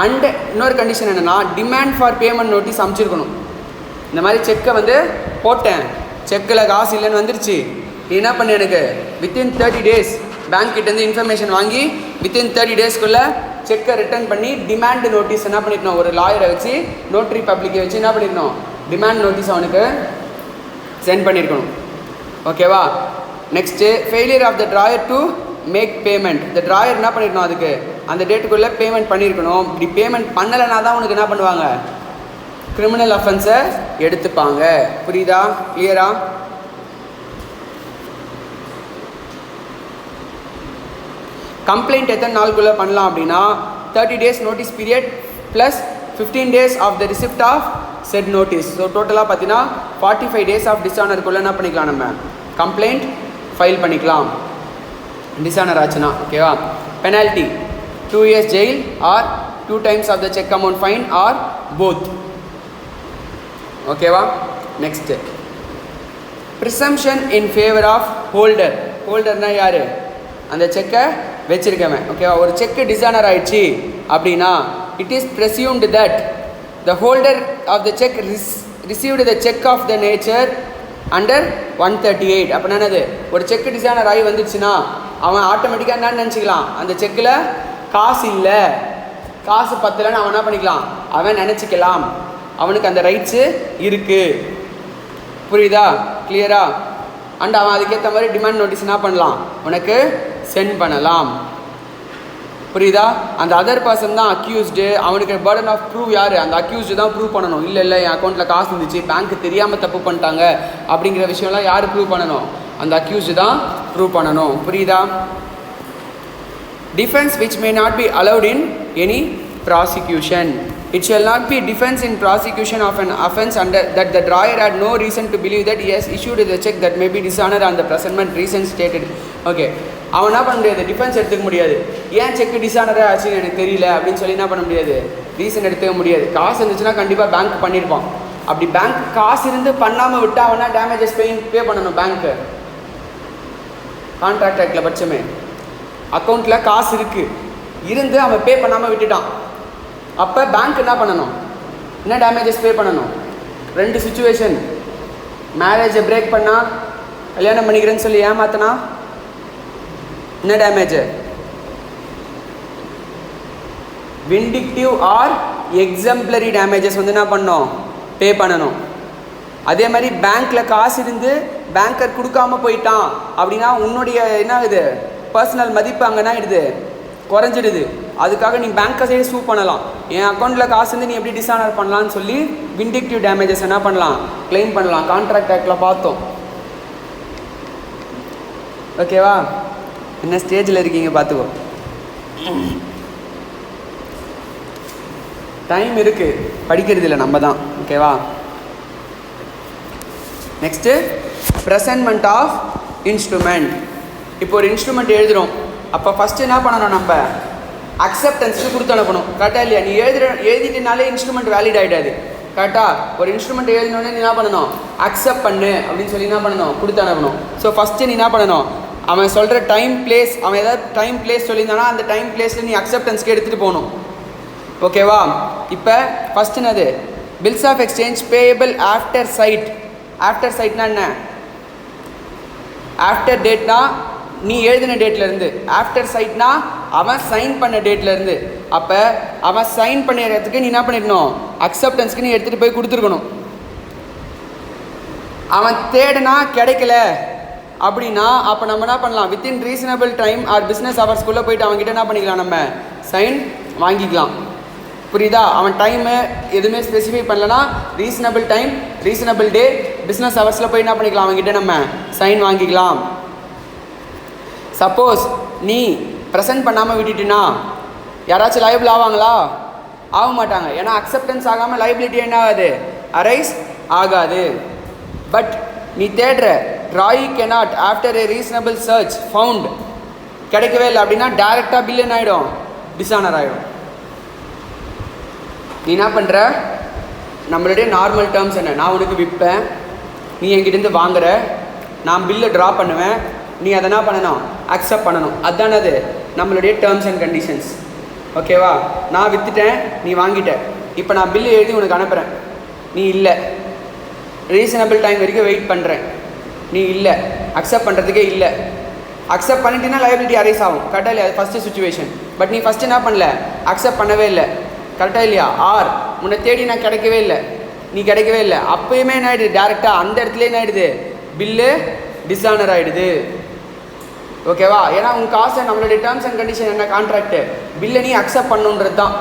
அண்ட் இன்னொரு கண்டிஷன் என்னென்னா, டிமாண்ட் ஃபார் பேமெண்ட் நோட்டீஸ் அனுப்பிச்சிருக்கணும். இந்த மாதிரி செக்கை வந்து போட்டேன், செக்கில் காசு இல்லைன்னு வந்துருச்சு, நீ என்ன பண்ண, எனக்கு வித்தின் 30 days பேங்க் கிட்டேருந்து இன்ஃபர்மேஷன் வாங்கி வித்தின் 30 daysக்குள்ளே செக்கை ரிட்டர்ன் பண்ணி டிமாண்ட் நோட்டீஸ் என்ன பண்ணிடணும், ஒரு லாயரை வச்சு நோட்ரி பப்ளிக்கை வச்சு என்ன பண்ணிடணும், டிமாண்ட் நோட்டீஸ் அவனுக்கு சென்ட் பண்ணியிருக்கணும். ஓகேவா? Next failure of the drawer to make payment. இந்த ட்ராயர் என்ன பண்ணிடணும், அதுக்கு அந்த டேட்டுக்குள்ளே பேமெண்ட் பண்ணியிருக்கணும். இப்படி பேமெண்ட் பண்ணலைனா தான் உனக்கு என்ன பண்ணுவாங்க, கிரிமினல் அஃபென்ஸை எடுத்துப்பாங்க. புரியுதா? கிளியரா? கம்ப்ளைண்ட் எத்தனை நாளுக்குள்ளே பண்ணலாம் அப்படின்னா 30 days notice period plus 15 days of the receipt of said notice. So டோட்டலாக பார்த்தீங்கன்னா 45 days ஆஃப் டிஸானருக்குள்ளே என்ன பண்ணிக்கலாம், நம்ம கம்ப்ளைண்ட் ஃபைல் பண்ணிக்கலாம் டிஸானர் ஆச்சுன்னா. ஓகேவா? Penalty 2 years jail or 2 times of the cheque amount fine or both. ஓகேவா? Next presumption in favour of holder. ஹோல்டர்னால் யார், அந்த செக்கை வச்சிருக்கவன். ஓகேவா? ஒரு செக்கு டிஸானர் ஆயிடுச்சு அப்படின்னா it is presumed that the holder of the cheque received the cheque of the nature under 138. அப்போ என்னது, ஒரு செக்கு டிஸானர் ஆகி வந்துடுச்சுன்னா அவன் ஆட்டோமேட்டிக்காக என்ன நினச்சிக்கலாம், அந்த செக்கில் காசு இல்லை, காசு பத்தலைன்னு அவன் என்ன பண்ணிக்கலாம், அவன் நினச்சிக்கலாம். அவனுக்கு அந்த ரைட்ஸு இருக்குது. புரியுதா? கிளியரா? அண்ட் அவன் அதுக்கேற்ற மாதிரி டிமாண்ட் நோட்டீஸ் என்ன பண்ணலாம், உனக்கு சென்ட் பண்ணலாம். புரியுதா? அந்த அதர் பர்சன் தான் அக்யூஸ்டு, அவனுக்கு பர்டன் ஆஃப் ப்ரூவ் யார், அந்த அக்யூஸ்டு தான் ப்ரூவ் பண்ணணும். இல்லை என் அக்கௌண்ட்டில் காசு இருந்துச்சு, பேங்க்கு தெரியாமல் தப்பு பண்ணிட்டாங்க அப்படிங்கிற விஷயம்லாம் யார் ப்ரூவ் பண்ணணும், அந்த அக்யூஸ்டு தான் ப்ரூவ் பண்ணணும். புரியுதா? Defence which may not be allowed in any prosecution. It shall not be defense in prosecution of an offence under that the drawer had no reason to believe that he has issued the check that may be dishonor on the presentment reason stated. Okay, அவன் என்ன பண்ண முடியாது, defence எடுத்துக்க முடியாது. ஏன் check டிஸானராக ஆச்சுன்னு எனக்கு தெரியல அப்படின்னு சொல்லி என்ன பண்ண முடியாது, ரீசன் எடுத்துக்க முடியாது. காசு இருந்துச்சுன்னா கண்டிப்பாக பேங்க் பண்ணியிருப்பான். அப்படி பேங்க் காசு இருந்து பண்ணாமல் விட்டு அவனா டேமேஜஸ் பே பண்ணணும் பேங்க்கு. கான்ட்ராக்ட் ஆக்டில் பட்சமே அக்கௌண்ட்டில் காசு இருந்து அவன் பே பண்ணாமல் விட்டுட்டான். அப்போ பேங்க் என்ன பண்ணணும், என்ன டேமேஜஸ் பே பண்ணணும். 2 சிச்சுவேஷன், மேரேஜை பிரேக் பண்ணால், கல்யாணம் பண்ணிக்கிறேன்னு சொல்லி ஏமாத்தினா என்ன damage, vindictive or exemplary damages வந்து என்ன பண்ணணும், பே பண்ணணும். அதே மாதிரி பேங்க்கில் காசு இருந்து பேங்கர் கொடுக்காம போயிட்டான் அப்படின்னா உன்னுடைய என்ன ஆகுது, பர்சனல் மதிப்பு அங்கே என்ன ஆகிடுது, குறைஞ்சிடுது. அதுக்காக நீ பேங்க்கை சைடு சூ பண்ணலாம். என் அக்கௌண்ட்டில் காசு இருந்து நீ எப்படி டிஸானர் பண்ணலான்னு சொல்லி விண்டிக்டிவ் டேமேஜஸ் என்ன பண்ணலாம், கிளைம் பண்ணலாம். கான்ட்ராக்ட் ஆக்டில் பார்த்தோம். ஓகேவா? என்ன ஸ்டேஜில் இருக்கீங்க பார்த்துக்கோ. டைம் இருக்குது, படிக்கிறது இல்லை நம்ம தான். ஓகேவா? Next presentment of instrument. இப்போ ஒரு இன்ஸ்ட்ருமெண்ட் எழுதுகிறோம், அப்போ ஃபஸ்ட்டு என்ன பண்ணணும், நம்ம அக்செப்டன்ஸுக்கு கொடுத்து அனுப்பணும். கரெக்டாக இல்லையா? நீ எழுதிட்டனாலே இன்ஸ்ட்ருமெண்ட் வேலிட் ஆகிடாது. கரெக்டாக? ஒரு இன்ஸ்ட்ருமெண்ட் எழுதினோடனே நீ என்ன பண்ணணும், அக்செப்ட் பண்ணு அப்படின்னு சொல்லி என்ன பண்ணணும், கொடுத்து அனுப்பணும். ஸோ ஃபஸ்ட்டு நீ என்ன பண்ணணும், அவன் சொல்கிற டைம் பிளேஸ், அவன் ஏதாவது டைம் பிளேஸ் சொல்லியிருந்தானா அந்த டைம் பிளேஸில் நீ அக்செப்டன்ஸ்க்கு எடுத்துகிட்டு போகணும். ஓகேவா? இப்போ ஃபஸ்ட் என்னது, bills of exchange payable after sight. After சைட்னா என்ன, ஆஃப்டர் டேட்னா நீ எழுதின டேட்லேருந்து, ஆஃப்டர் சைட்னா அவன் சைன் பண்ண டேட்லேருந்து. அப்போ அவன் சைன் பண்ணிடுறதுக்கு நீ என்ன பண்ணிடணும், அக்செப்டன்ஸ்க்கு நீ எடுத்துகிட்டு போய் கொடுத்துருக்கணும். அவன் தேடுனா கிடைக்கல அப்படின்னா அப்போ நம்ம என்ன பண்ணலாம், within reasonable time or business ஹவர்ஸ்க்குள்ளே போயிட்டு அவங்ககிட்ட என்ன பண்ணிக்கலாம், நம்ம சைன் வாங்கிக்கலாம். புரியுதா? அவன் டைமு எதுவுமே ஸ்பெசிஃபை பண்ணலன்னா ரீசனபிள் டைம், ரீசனபிள் டே, பிஸ்னஸ் ஹவர்ஸில் போய் என்ன பண்ணிக்கலாம், அவங்ககிட்ட நம்ம சைன் வாங்கிக்கலாம். சப்போஸ் நீ ப்ரெசென்ட் பண்ணாமல் விட்டுட்டினா யாராச்சும் லைபிள் ஆவாங்களா? ஆக மாட்டாங்க. ஏன்னா அக்செப்டன்ஸ் ஆகாமல் லைபிலிட்டி என்ன ஆகாது? அரைஸ் ஆகாது. பட் நீ தேடுற drawee cannot after a reasonable search found கிடைக்கவே இல்லை அப்படின்னா டேரெக்டாக பில் என்ன ஆகிடும்? டிஸானர் ஆகிடும். நீ என்ன பண்ணுற? நம்மளுடைய நார்மல் டேர்ம்ஸ் என்ன? நான் உனக்கு விற்பேன், நீ என்கிட்டேருந்து வாங்குற, நான் பில்லை ட்ரா பண்ணுவேன், நீ அதை என்ன பண்ணணும்? அக்செப்ட் பண்ணணும். அதுதானே அது நம்மளுடைய டேர்ம்ஸ் அண்ட் கண்டிஷன்ஸ். ஓகேவா? நான் விற்றுட்டேன், நீ வாங்கிட்ட, இப்போ நான் பில்லு எழுதி உனக்கு அனுப்புகிறேன், நீ இல்லை, ரீசனபிள் டைம் வரைக்கும் வெயிட் பண்ணுறேன், நீ இல்லை, அக்செப்ட் பண்ணுறதுக்கே இல்லை. அக்செப்ட் பண்ணிட்டீங்கன்னா லைபிலிட்டி அரைஸ் ஆகும். கரெக்டாக இல்லையா? அது ஃபஸ்ட்டு சுச்சுவேஷன். பட் நீ ஃபஸ்ட்டு என்ன பண்ணல? அக்செப்ட் பண்ணவே இல்லை. கரெக்டாக இல்லையா? ஆர் உன்னை தேடி நான் கிடைக்கவே இல்லை, நீ கிடைக்கவே இல்லை, அப்போயுமே என்ன ஆகிடுது? டேரெக்டாக அந்த இடத்துல என்ன ஆகிடுது? பில்லு டிஸானர் ஆகிடுது. ஓகேவா? ஏன்னா உங்கள் காசை நம்மளுடைய டேர்ம்ஸ் அண்ட் கண்டிஷன் என்ன? கான்ட்ராக்டு பில்லை நீ அக்செப்ட் பண்ணுன்றது தான்.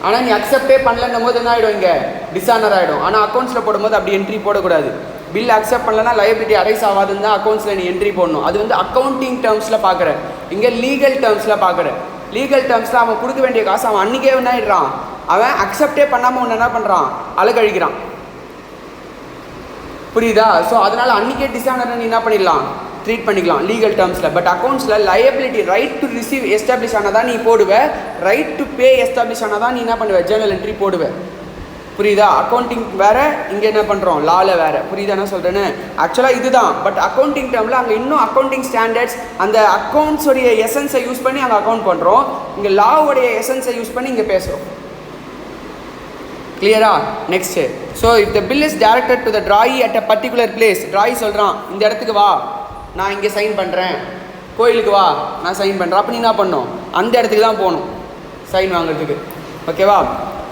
ஆனால் நீ அக்செப்டே பண்ணலன்னும் போது என்ன ஆகிடும்? இங்கே டிஸானர் ஆகிடும். ஆனால் அக்கௌண்ட்ஸில் போடும்போது அப்படி என்ட்ரி போடக்கூடாது. பில் அக்செப்ட் பண்ணலன்னா லைபிலிட்டி அரைஸ் ஆகாதுன்னு தான் அக்கௌண்ட்ஸில் நீ என்ட்ரி போடணும். அது வந்து அக்கௌண்டிங் டேர்ம்ஸில் பார்க்குற. இங்கே லீகல் டேர்ம்ஸில் பார்க்குற. லீகல் டேர்ம்ஸில் அவன் கொடுக்க வேண்டிய காசு அவன் அன்றைக்கே என்ன ஆகிடுறான்? அவன் அக்செப்டே பண்ணாமல் ஒன்று என்ன பண்ணுறான்? அழுகழிக்கிறான். புரியுதா? ஸோ அதனால் அன்றைக்கே டிஸானர் நீ என்ன பண்ணிடலாம்? ட்ரீட் பண்ணிக்கலாம் லீகல் டேர்ம்ஸில். பட் அக்கௌண்ட்ஸில் liability right to receive establish ஆனால் தான் நீ போடுவேன், ரைட் டு பே எஸ்டாப்ளிஷ் ஆனால் தான் நீ என்ன பண்ணுவேன்? ஜேர்னல் என்ட்ரி போடுவேன். புரியுதா? அக்கௌண்டிங் வேறு, இங்கே என்ன பண்ணுறோம்? லாவில் வேறு. புரியுதா என்ன சொல்கிறேன்னு? ஆக்சுவலாக இதுதான். பட் அக்கௌண்டிங் டேர்மில் அங்கே இன்னும் அக்கௌண்டிங் ஸ்டாண்டர்ட்ஸ், அந்த அக்கௌண்ட்ஸோடைய எசன்ஸை யூஸ் பண்ணி அங்கே அக்கௌண்ட் பண்ணுறோம். இங்கே லாவோடைய எசன்ஸை யூஸ் பண்ணி இங்கே பேசுகிறோம். கிளியரா? Next, so if the bill is directed to the drawee at a particular place. Drawee சொல்கிறான், இந்த இடத்துக்கு வா, நான் இங்கே சைன் பண்ணுறேன், கோயிலுக்கு வா, நான் சைன் பண்ணுறேன். அப்போ நீ என்ன பண்ணணும்? அந்த இடத்துக்கு தான் போகணும் சைன் வாங்குறதுக்கு. ஓகேவா?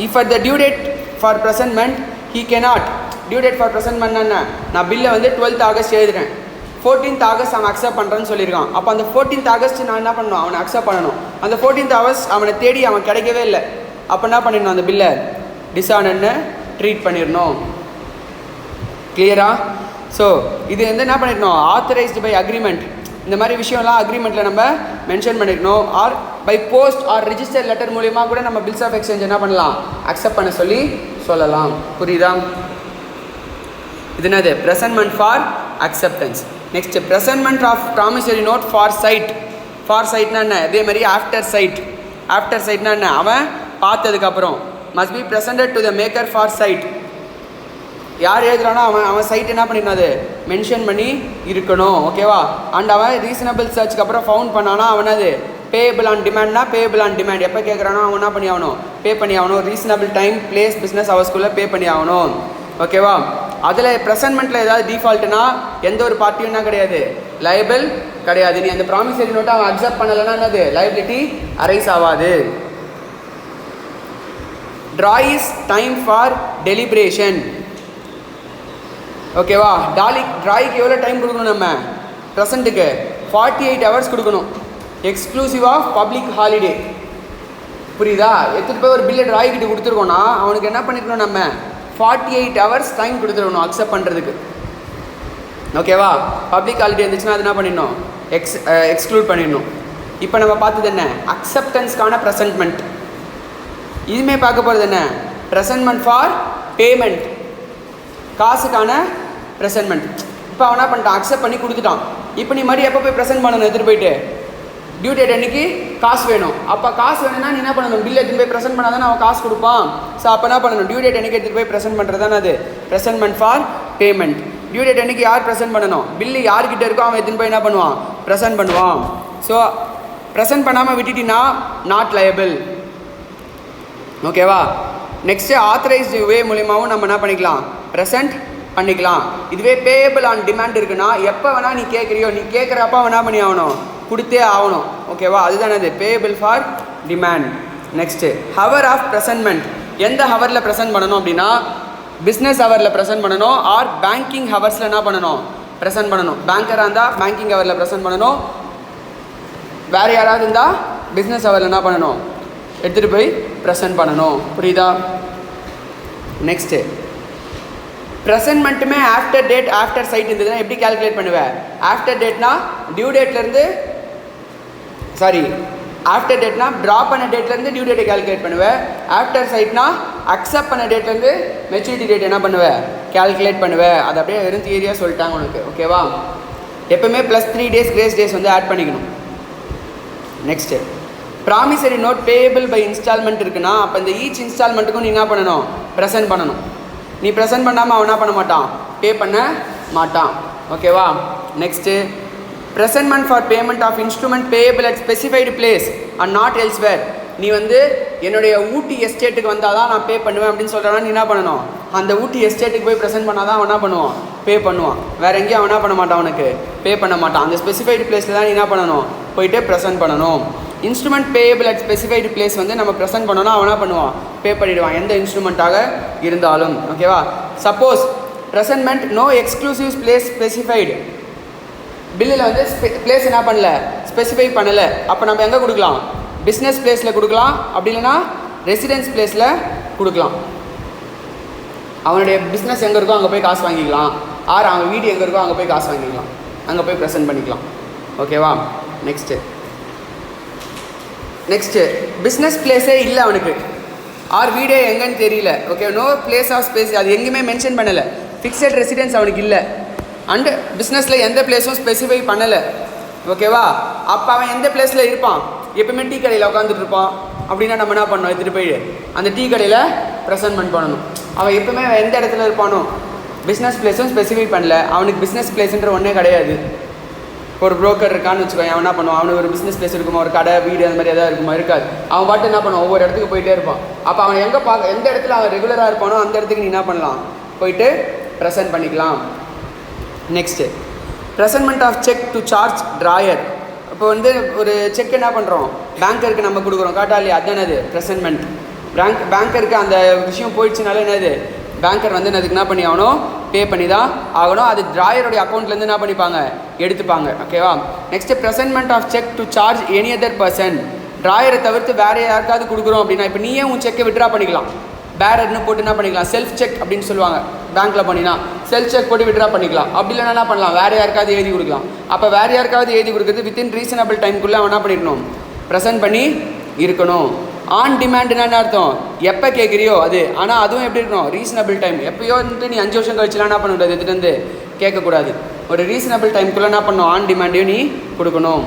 If at the due date for presentment he cannot. Due date for presentment என்ன? நான் பில்லை வந்து 12th ஆகஸ்ட் எழுதுறேன், 14th ஆகஸ்ட் அவன் அக்செப்ட் பண்ணுறேன்னு சொல்லியிருக்கான். அப்போ அந்த 14th ஆகஸ்ட் நான் என்ன பண்ணணும்? அவனை அக்செப்ட் பண்ணணும். அந்த 14th ஆகஸ்ட் அவனை தேடி அவன் கிடைக்கவே இல்லை. அப்போ என்ன பண்ணிடணும்? அந்த பில்லை டிஸானர்னு ட்ரீட் பண்ணிடணும். கிளியரா? ஸோ இது வந்து என்ன பண்ணிடணும்? Authorised by agreement. இந்த மாதிரி விஷயம்லாம் அக்ரிமெண்ட்டில் நம்ம மென்ஷன் பண்ணிக்கணும். Or by post or register letter மூலிமா கூட நம்ம பில்ஸ் ஆஃப் எக்ஸ்சேஞ்ச் என்ன பண்ணலாம்? அக்செப்ட் பண்ண சொல்லலாம். புரியுதா? இது என்னது? Presentment for acceptance. Next, presentment of promissory note for sight. For சைட்னா என்ன? இதே மாதிரி ஆஃப்டர் சைட். ஆஃப்டர் சைட்னா என்ன? அவன் பார்த்ததுக்கப்புறம் must be presented to the maker for sight. யார் எழுதுறானோ அவன் சைட் என்ன பண்ணிடணும்? அது மென்ஷன் பண்ணி இருக்கணும். ஓகேவா? அண்ட் அவன் ரீசனபிள் சர்ச்சுக்கு அப்புறம் ஃபவுண்ட் பண்ணானா அவன் அது பேபிள் ஆன் டிமாண்ட்னா பேபிள் ஆன் டிமாண்ட். எப்போ கேட்குறானோ அவன் என்ன பண்ணி ஆகணும்? பே பண்ணி ஆகணும். ரீசனபிள் டைம், பிளேஸ், பிஸ்னஸ் ஹவர்ஸ்குள்ளே பே பண்ணி ஆகணும். ஓகேவா? அதில் ப்ரெசன்ட்மெண்ட்டில் ஏதாவது டிஃபால்ட்னா எந்த ஒரு பார்ட்டியும் என்ன கிடையாது? லைபிள் கிடையாது. நீ அந்த ப்ராமிசரி நோட்டை அவன் அக்செப்ட் பண்ணலைன்னா என்னது? லைபிலிட்டி அரைஸ் ஆகாது. Draw is time for deliberation. ஓகேவா? ட்ராய்க்கு எவ்வளோ டைம் கொடுக்கணும்? நம்ம ப்ரெசண்ட்டுக்கு 48 hours கொடுக்கணும், எக்ஸ்க்ளூசிவ் ஆஃப் பப்ளிக் ஹாலிடே. புரியுதா? எடுத்துகிட்டு போய் ஒரு பில்லை ட்ராய்கிட்ட கொடுத்துருக்கோன்னா அவனுக்கு என்ன பண்ணிக்கணும்? நம்ம 48 hours டைம் கொடுத்துருக்கணும் அக்செப்ட் பண்ணுறதுக்கு. ஓகேவா? பப்ளிக் ஹாலிடே இருந்துச்சுன்னா அது என்ன பண்ணிடணும்? எக்ஸ்க்ளூட் பண்ணிடணும். இப்போ நம்ம பார்த்தது என்ன? அக்செப்டன்ஸ்க்கான ப்ரெசன்ட்மெண்ட். இதுவுமே பார்க்க போகிறது என்ன? ப்ரெசன்ட்மெண்ட் ஃபார் பேமெண்ட், காசுக்கான ப்ரெசன்ட்மெண்ட். இப்போ அவன் என்ன பண்ணிட்டான்? அக்செப்ட் பண்ணி கொடுத்துட்டான். இப்போ நீ மாதிரி எப்போ போய் ப்ரெசென்ட் பண்ணணும்? எடுத்துகிட்டு போயிட்டு டியூ டேட் அன்றைக்கி காசு வேணும். அப்போ காசு வேணும்னா நீ என்ன பண்ணணும்? பில் எடுத்துகிட்டு போய் ப்ரெசென்ட் பண்ணால் தானே அவன் காசு கொடுப்பான். ஸோ அப்போ என்ன பண்ணணும்? டியூ டேட் அன்றைக்கி எடுத்துகிட்டு போய் ப்ரெசென்ட் பண்ணுறது தானே அது ப்ரெசென்ட்மெண்ட் ஃபார் பேமெண்ட். டியூ டேட் அன்றைக்கி யார் ப்ரெசென்ட் பண்ணணும்? பில்லு யார்கிட்ட இருக்கோ அவன் எடுத்துகிட்டு போய் என்ன பண்ணுவான்? ப்ரெசென்ட் பண்ணுவான். ஸோ ப்ரெசென்ட் பண்ணாமல் விட்டுட்டினா நாட் லயபிள். ஓகேவா? நெக்ஸ்ட்டு ஆத்தரைஸ்டு வே மூலியமாகவும் நம்ம என்ன பண்ணிக்கலாம்? ப்ரெசென்ட் பண்ணிக்கலாம். இதுவே பேயபிள் ஆன் டிமாண்ட் இருக்குன்னா எப்போ வேணால் நீ கேட்குறியோ, நீ கேட்குறப்ப வேணா பண்ணி ஆகணும், கொடுத்தே ஆகணும். ஓகேவா? அதுதானே அது payable for demand. Next, hour of presentment. எந்த ஹவரில் ப்ரெசென்ட் பண்ணணும் அப்படின்னா பிஸ்னஸ் ஹவரில் ப்ரெசென்ட் பண்ணணும். ஆர் பேங்கிங் ஹவர்ஸில் என்ன பண்ணணும்? ப்ரெசென்ட் பண்ணணும். பேங்கராக இருந்தால் பேங்கிங் ஹவரில் ப்ரெசென்ட் பண்ணணும். வேறு யாராவது இருந்தால் பிஸ்னஸ் ஹவரில் என்ன பண்ணணும்? எடுத்துகிட்டு போய் ப்ரெசென்ட் பண்ணணும். புரியுதா? நெக்ஸ்ட்டு, ப்ரெசென்ட்மெண்ட்டுமே ஆஃப்டர் டேட் ஆஃப்டர் சைட் இருந்ததுன்னா எப்படி கால்குலேட் பண்ணுவேன்? ஆஃப்டர் டேட்னா டியூ டேட்லேருந்து சாரி ஆஃப்டர் டேட்னா ட்ரா பண்ண டேட்லேருந்து டியூ டேட்டை கால்குலேட் பண்ணுவேன். ஆஃப்டர் சைட்னா அக்செப்ட் பண்ண டேட்லேருந்து மெச்சூரிட்டி டேட் என்ன பண்ணுவேன் கால்குலேட் பண்ணுவேன். அது அப்படியே வெறும் தியரியாக சொல்லிட்டாங்க உனக்கு. ஓகேவா? எப்பவுமே +3 days கிரேஸ் டேஸ் வந்து ஆட் பண்ணிக்கணும். Next promissory note payable by instalment இருக்குன்னா அப்போ இந்த ஈச் இன்ஸ்டால்மெண்ட்டுக்கும் நீ என்ன பண்ணணும் ப்ரெசென்ட் பண்ணணும். நீ ப்ரெசென்ட் பண்ணாமல் அவன் என்ன பண்ண மாட்டான் பே பண்ண மாட்டான். ஓகேவா? Next presentment for payment of instrument payable at specified place and not elsewhere. நீ வந்து என்னுடைய ஊட்டி எஸ்டேட்டுக்கு வந்தால் தான் நான் பே பண்ணுவேன் அப்படின்னு சொல்கிறேன்னா நீ என்ன பண்ணணும் அந்த ஊட்டி எஸ்டேட்டுக்கு போய் ப்ரெசென்ட் பண்ணால் தான் அவன் என்ன பண்ணுவான் பே பண்ணுவான். வேறு எங்கேயும் அவன் என்ன பண்ண மாட்டான் அவனுக்கு பே பண்ண மாட்டான். அந்த ஸ்பெசிஃபைடு பிளேஸில் தான் நீ என்ன பண்ணணும் போயிட்டு ப்ரெசென்ட் பண்ணணும். Instrument payable at specified place வந்து நம்ம ப்ரெசென்ட் பண்ணோன்னா அவன் என்ன பண்ணுவான் பே பண்ணிவிடுவான் எந்த இன்ஸ்ட்ருமெண்ட்டாக இருந்தாலும். ஓகேவா? Suppose presentment no exclusive place specified பில்லில் வந்து பிளேஸ் என்ன பண்ணல ஸ்பெசிஃபை பண்ணலை. அப்போ நம்ம எங்கே கொடுக்கலாம் பிஸ்னஸ் பிளேஸில் கொடுக்கலாம். அப்படி இல்லைனா ரெசிடென்ஸ் பிளேஸில் கொடுக்கலாம். அவனுடைய பிஸ்னஸ் எங்கே இருக்கோ அங்கே போய் காசு வாங்கிக்கலாம். ஆர் அவன் வீடு எங்கே இருக்கோ அங்கே போய் காசு வாங்கிக்கலாம். அங்கே போய் ப்ரெசென்ட் பண்ணிக்கலாம். ஓகேவா? நெக்ஸ்ட்டு பிஸ்னஸ் பிளேஸே இல்லை அவனுக்கு ஆர் வீடே எங்கன்னு தெரியல. Okay, no place of space அது எங்கேயுமே மென்ஷன் பண்ணலை. ஃபிக்ஸட் ரெசிடென்ஸ் அவனுக்கு இல்லை. அண்டு பிஸ்னஸில் எந்த பிளேஸும் ஸ்பெசிஃபை பண்ணலை. ஓகேவா? அப்போ அவன் எந்த பிளேஸில் இருப்பான் எப்பவுமே டீ கடையில் உட்காந்துட்டு இருப்பான். அப்படின்னா நம்ம என்ன பண்ணணும் எடுத்துகிட்டு போய் அந்த டீ கடையில் ப்ரெசென்ட்மெண்ட் பண்ணணும். அவன் எப்பவுமே எந்த இடத்துல இருப்பானோ பிஸ்னஸ் பிளேஸும் ஸ்பெசிஃபை பண்ணல. அவனுக்கு பிஸ்னஸ் பிளேஸுன்ற ஒன்றே கிடையாது. ஒரு புரோக்கர் இருக்கான்னு வச்சுக்கோங்க, அவன் என்ன பண்ணுவான் அவனுக்கு ஒரு பிஸ்னஸ் பிளேஸ் இருக்குமா ஒரு கடை வீடு அந்த மாதிரி எதாவது இருக்குமா இருக்காது. அவன் பாட்டு என்ன பண்ணுவான் ஒவ்வொரு இடத்துக்கு போயிட்டே இருப்பான். அப்போ அவன் எங்கே எந்த இடத்துல அவன் ரெகுலராக இருப்பானோ அந்த இடத்துக்கு நீ என்ன பண்ணலாம் போயிட்டு ப்ரெசென்ட் பண்ணிக்கலாம். Next presentment of cheque to charge drawer. இப்போ வந்து ஒரு செக் என்ன பண்ணுறோம் பேங்கருக்கு நம்ம கொடுக்குறோம் காட்டா இல்லையா அதுதான் என்னது ப்ரெசென்ட்மெண்ட். பேங்கருக்கு அந்த விஷயம் போயிடுச்சுனால என்னது பேங்கர் வந்து அதுக்கு என்ன பண்ணி ஆகணும் பே பண்ணி தான் ஆகணும். அது ட்ராயருடைய அக்கௌண்ட்லேருந்து என்ன பண்ணிப்பாங்க எடுத்துப்பாங்க. ஓகேவா? Next presentment of cheque to charge any other person. ட்ராயரை தவிர்த்து வேறு யாருக்காவது கொடுக்குறோம் அப்படின்னா இப்போ நீயே உன் செக்கை விட்ரா பண்ணிக்கலாம். பேரர்னு போட்டு என்ன பண்ணிக்கலாம் செல்ஃப் செக் அப்படின்னு சொல்லுவாங்க பேங்க்கில் பண்ணினா செல்ஃப் செக் போட்டு விட்ரா பண்ணிக்கலாம். அப்படி இல்லைனா என்ன பண்ணலாம் வேறு யாருக்காவது எழுதி கொடுக்கலாம். அப்போ வேறு யாருக்காவது எழுதி கொடுக்குறது வித்தின் ரீசனபிள் டைமுக்குள்ளே அவன் என்ன பண்ணிடணும் ப்ரெசென்ட் பண்ணி இருக்கணும். ஆன் டிமாண்ட்னா என்ன அர்த்தம் எப்போ கேட்குறியோ அது. ஆனால் அதுவும் எப்படி இருக்கணும் ரீசனபிள் டைம். எப்போயோ வந்துட்டு நீ 5 வருஷம் கழிச்சுலாம் என்ன பண்ணக்கூடாது எடுத்துகிட்டு வந்து கேட்கக்கூடாது. ஒரு ரீசனபிள் டைமுக்குள்ளே என்ன பண்ணணும் ஆன் டிமாண்டையும் நீ கொடுக்கணும்.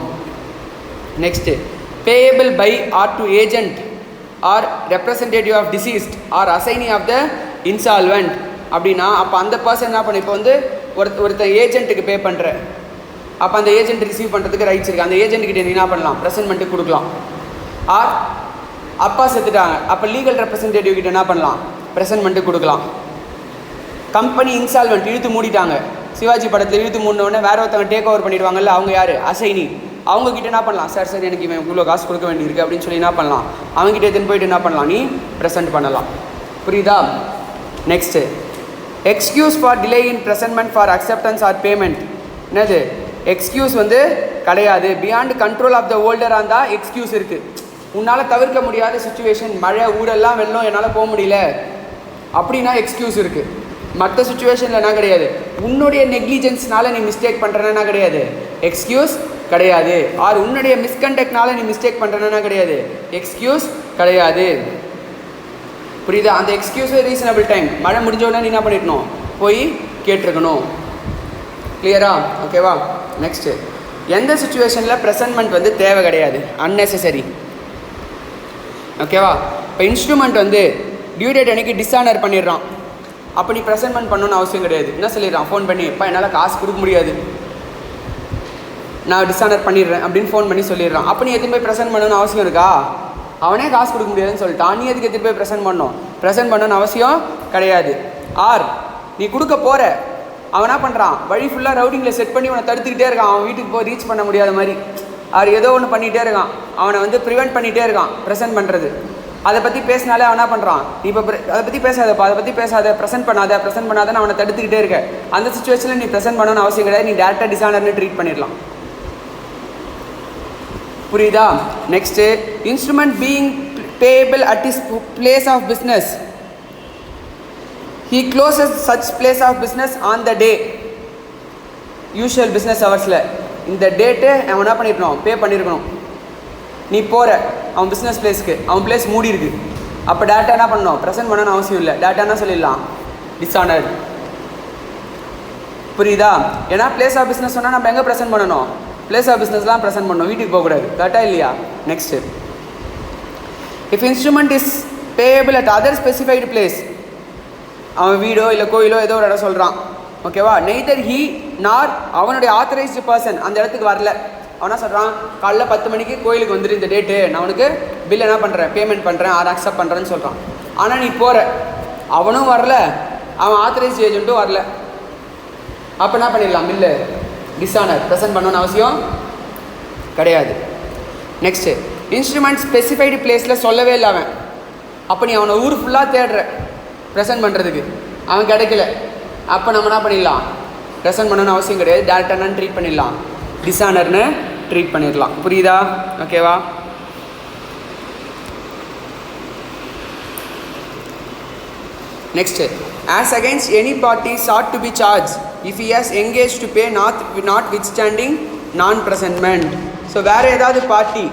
Next payable by or to agent or representative of deceased or assignee of the insolvent அப்படின்னா அப்போ அந்த பர்சன் என்ன பண்ண இப்போ வந்து ஒருத்தர் ஏஜென்ட்டுக்கு பே பண்ணுற அப்போ அந்த ஏஜென்ட் ரிசீவ் பண்ணுறதுக்கு ரைட்ஸ் இருக்குது. அந்த ஏஜென்ட்கிட்ட நீ என்ன பண்ணலாம் ப்ரெசென்ட்மெண்ட்டுக்கு கொடுக்கலாம். ஆர் அப்பா செத்துட்டாங்க அப்போ லீகல் ரெப்ரசன்டேட்டிவ் கிட்ட என்ன பண்ணலாம் ப்ரெசென்ட்மெண்ட்டுக்கு கொடுக்கலாம். கம்பெனி இன்சால்வெண்ட் இழுத்து மூடிட்டாங்க. சிவாஜி படத்தில் இழுத்து மூடினோடனே வேறு ஒருத்தவங்க டேக் ஓவர் பண்ணிடுவாங்கல்ல அவங்க யார் அசைனி. அவங்கக்கிட்ட என்ன பண்ணலாம் சார் எனக்கு இவன் இவ்வளோ காசு கொடுக்க வேண்டியிருக்கு அப்படின்னு சொல்லி என்ன பண்ணலாம் அவங்ககிட்ட எடுத்துன்னு போயிட்டு என்ன பண்ணலாம் நீ ப்ரெசென்ட் பண்ணலாம். புரியுதா? Next excuse for delay in presentment for acceptance or payment. என்னது எக்ஸ்கியூஸ் வந்து கிடையாது. பியாண்ட் கண்ட்ரோல் ஆஃப் த ஹோல்டராக இருந்தால் எக்ஸ்கியூஸ் இருக்குது. உன்னால் தவிர்க்க முடியாத சுச்சுவேஷன் மழை ஊரெல்லாம் வெள்ளம் என்னால் போக முடியல அப்படின்னா எக்ஸ்கியூஸ் இருக்குது. மற்ற சுச்சுவேஷனில் என்ன கிடையாது. உன்னுடைய நெக்லிஜென்ஸ்னால நீ மிஸ்டேக் பண்ணுறேன்னா கிடையாது எக்ஸ்கியூஸ் கிடையாது. ஆர் உன்னுடைய மிஸ்கண்டக்ட்னால நீ மிஸ்டேக் பண்ணுறேன்னா கிடையாது எக்ஸ்கியூஸ் கிடையாது. புரியுதா? அந்த எக்ஸ்கியூஸ் ரீசனபிள் டைம் மழை முடிஞ்சோடனே நீ என்ன பண்ணிடணும் போய் கேட்டிருக்கணும். கிளியரா? ஓகேவா? நெக்ஸ்ட்டு எந்த சுச்சுவேஷனில் ப்ரெசென்ட்மெண்ட் வந்து தேவை கிடையாது அன்னெசரி. ஓகேவா? இப்போ இன்ஸ்ட்ருமெண்ட் வந்து டியூ டேட் அன்றைக்கி டிஸானர் பண்ணிடுறான். அப்போ நீ ப்ரெசென்ட்மெண்ட் பண்ணணும்னு அவசியம் கிடையாது. என்ன சொல்லிடுறான் ஃபோன் பண்ணி இப்போ என்னால் காசு கொடுக்க முடியாது நான் டிஸானர் பண்ணிடுறேன் அப்படின்னு ஃபோன் பண்ணி சொல்லிடுறான். அப்போ நீ எதுவும் போய் ப்ரெசென்ட் பண்ணணும்னு அவசியம் இருக்கா? அவனே காசு கொடுக்க முடியாதுன்னு சொல்லிட்டான். நீ எதுக்கு எடுத்துகிட்டு போய் ப்ரெசென்ட் பண்ணணும்னு அவசியம் கிடையாது. ஆர் நீ கொடுக்க போகிற அவன் என்ன பண்ணுறான் வழி ஃபுல்லாக ரவுடிங்கில் செட் பண்ணி அவனை தடுத்துக்கிட்டே இருக்கான். அவன் வீட்டுக்கு போய் ரீச் பண்ண முடியாத மாதிரி அவர் ஏதோ ஒன்று பண்ணிகிட்டே இருக்கான். அவனை வந்து ப்ரிவெண்ட் பண்ணிகிட்டே இருக்கான் ப்ரெசென்ட் பண்ணுறது. அதை பற்றி பேசினாலே அவன் என்ன பண்ணுறான் நீ இப்போ அதை பற்றி பேசாதப்பா அதை பற்றி பேசாத ப்ரெசென்ட் பண்ணாதன்னு அவனை தடுத்துக்கிட்டே இருக்க. அந்த சுச்சுவேஷனில் நீ ப்ரெசென்ட் பண்ணணும்னு அவசியம் கிடையாது. நீ டேரெக்டாக டிஸானர்னு ட்ரீட் பண்ணிடலாம். புரியுதா? Next instrument being payable at his place of business. He closes such place of business on the day usual business hoursல இந்த டேட்டு அவன் என்ன பண்ணிருக்கணும் பே பண்ணியிருக்கணும். நீ போகிற அவன் பிஸ்னஸ் பிளேஸ்க்கு, அவன் பிளேஸ் மூடி இருக்கு. அப்போ டேட்டா என்ன பண்ணணும்? ப்ரெசென்ட் பண்ணணும்னு அவசியம் இல்லை. டேட்டானா சொல்லிடலாம் டிஸானர்ட். புரியுதா? ஏன்னா பிளேஸ் ஆஃப் பிஸ்னஸ் சொன்னால் நம்ம எங்கே ப்ரெசென்ட் பண்ணணும்? பிளேஸ் ஆஃப் பிஸ்னஸ்லாம் ப்ரெசென்ட் பண்ணணும், வீட்டுக்கு போகக்கூடாது. கரெக்டாக இல்லையா? Next, if instrument is payable at other specified place, அவன் வீடோ இல்லை கோயிலோ ஏதோ ஒரு இடம் சொல்கிறான், ஓகேவா? நெய்தர் ஹீ நார் அவனுடைய ஆத்தரைஸ்டு பர்சன் அந்த இடத்துக்கு வரல. அவனா சொல்கிறான், காலைல 10 மணிக்கு கோயிலுக்கு வந்துட்டு இந்த டேட்டு நான் உனக்கு பில் என்ன பண்ணுறேன், பேமெண்ட் பண்ணுறேன், அதை அக்செப்ட் பண்ணுறேன்னு சொல்கிறான். ஆனால் நீ போகிற, அவனும் வரல, அவன் ஆத்தரைஸ்டு ஏஜென்ட்டும் வரல. அப்போ என்ன பண்ணிடலாம்? பில்லு டிஸானர், ப்ரெசென்ட் பண்ணணும்னு அவசியம் கிடையாது. நெக்ஸ்ட்டு, இன்ஸ்ட்ருமெண்ட் ஸ்பெசிஃபைடு பிளேஸில் சொல்லவே இல்லை அவன். அப்போ நீ அவனை ஊர் ஃபுல்லாக தேடுற ப்ரெசென்ட் பண்ணுறதுக்கு, அவன் கிடைக்கல. அப்போ நம்ம என்ன பண்ணிடலாம்? ப்ரெசென்ட் பண்ணணும்னு அவசியம் கிடையாது, டேரக்டாக ட்ரீட் பண்ணிடலாம், டிஸானர்னு ட்ரீட் பண்ணிடலாம். புரியுதா? ஓகேவா? Next, as against any party sought to be charged if he has engaged to pay notwithstanding non-presentment. So வேறு ஏதாவது பார்ட்டி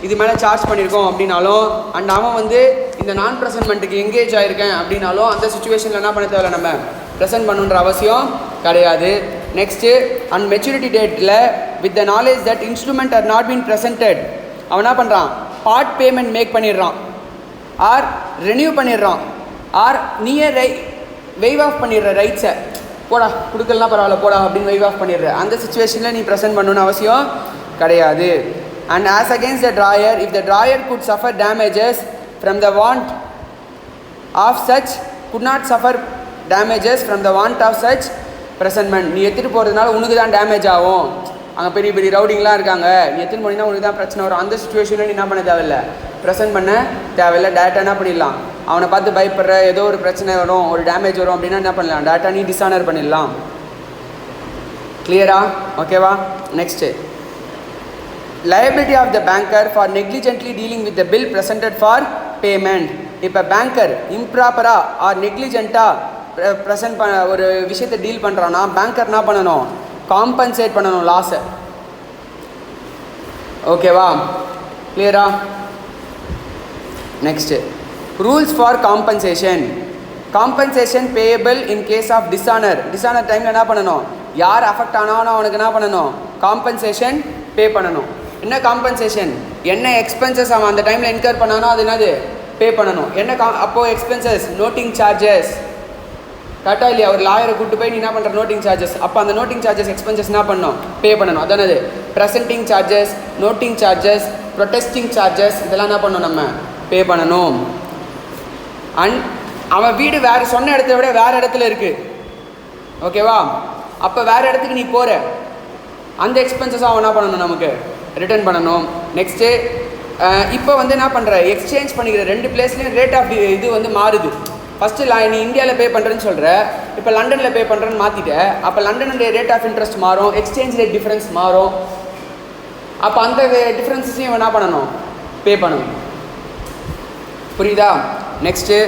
இது மேலே சார்ஜ் பண்ணியிருக்கோம் அப்படின்னாலும், அண்ட் அவன் வந்து இந்த நான் ப்ரெசன்ட்மெண்ட்டுக்கு எங்கேஜ் ஆகிருக்கேன் அப்படின்னாலும் அந்த சுச்சுவேஷனில் என்ன பண்ண தேவையில்ல, நம்ம ப்ரெசென்ட் பண்ணுன்ற அவசியம் கிடையாது. நெக்ஸ்ட்டு, அண்ட் மெச்சூரிட்டி டேட்டில் with the knowledge that instrument are not been presented, அவன் என்ன பண்ணுறான்? பார்ட் பேமெண்ட் மேக் பண்ணிடுறான், ஆர் ரெனியூ பண்ணிடுறான், ஆர் நீயே வெய்வ் ஆஃப் பண்ணிடுற ரைட்ஸை, போடா கொடுக்கலாம் பரவாயில்ல போடா அப்படின்னு வெய்வ் ஆஃப் பண்ணிடுற. அந்த சுச்சுவேஷனில் நீ ப்ரெசென்ட் பண்ணணும்னு அவசியம் கிடையாது. And as against the drawer, if the drawer could suffer damages from the want of such, could not suffer damages from the want of such presentment. நீ எடுத்துகிட்டு போகிறதுனால உனக்கு தான் டேமேஜ் ஆகும், அங்கே பெரிய பெரிய ரவுடிங்லாம் இருக்காங்க, நீ எடுத்துகிட்டு போனீங்கன்னா உனக்கு தான் பிரச்சனை வரும். அந்த சுச்சுவேஷனில் நீ என்ன பண்ண தேவையில்லை, ப்ரெசென்ட் பண்ண தேவையில்லை. டேட்டா என்ன பண்ணிடலாம்? அவனை பார்த்து பயப்படுற, ஏதோ ஒரு பிரச்சனை வரும், ஒரு டேமேஜ் வரும் அப்படின்னா என்ன பண்ணலாம்? டேட்டா நீ டிஸானர் பண்ணிடலாம். கிளியரா? ஓகேவா? Next, liability of the banker for negligently dealing with the bill presented for payment. இப்போ பேங்கர் இம்ப்ராப்பராக ஆர் நெக்லிஜென்ட்டாக ப்ரெசென்ட் பண்ண ஒரு விஷயத்தை டீல் பண்ணுறான்னா பேங்கர் என்ன பண்ணணும்? காம்பன்சேட் பண்ணணும் லாஸை. ஓகேவா? கிளியரா? Next, rules for compensation. Compensation payable in case of dishonour. Dishonour டைமில் என்ன பண்ணணும்? யார் அஃபெக்ட் ஆனாலும் அவனுக்கு என்ன பண்ணணும்? காம்பன்சேஷன் பே பண்ணணும். என்ன காம்பன்சேஷன்? என்ன எக்ஸ்பென்சஸ் அவன் அந்த டைமில் இன்கர் பண்ணானோ அது என்னது? பே பண்ணணும். என்ன அப்போது எக்ஸ்பென்சஸ்? Noting charges. கரெக்டாக இல்லையா? ஒரு லாயரை கூப்பிட்டு போய் நீ என்ன பண்ணுற? Noting charges. அப்போ அந்த நோட்டிங் சார்ஜஸ் எக்ஸ்பென்சஸ் என்ன பண்ணணும்? பே பண்ணணும். அதானது presenting charges, noting charges, protesting charges, இதெல்லாம் என்ன பண்ணணும்? நம்ம பே பண்ணணும். அண்ட் அவன் வீடு வேறு சொன்ன இடத்த விட வேறு இடத்துல இருக்குது, ஓகேவா? அப்போ வேறு இடத்துக்கு நீ போகிற, அந்த எக்ஸ்பென்சஸ் அவன் என்ன பண்ணணும்? நமக்கு ரிட்டர்ன் பண்ணணும். நெக்ஸ்ட்டு, இப்போ வந்து என்ன பண்ணுற? எக்ஸ்சேஞ்ச் பண்ணிக்கிற ரெண்டு பிளேஸ்லேயும் ரேட் ஆஃப் இது வந்து மாறுது. ஃபஸ்ட்டு நீ இந்தியாவில் பே பண்ணுறேன்னு சொல்கிற, இப்போ லண்டனில் பே பண்ணுறேன்னு மாற்றிட்ட. அப்போ லண்டனுடைய ரேட் ஆஃப் இன்ட்ரெஸ்ட் மாறும், எக்ஸ்சேஞ்ச் ரேட் டிஃப்ரென்ஸ் மாறும். அப்போ அந்த டிஃப்ரென்ஸஸையும் என்ன பண்ணணும்? பே பண்ணணும். புரியுதா? நெக்ஸ்ட்டு,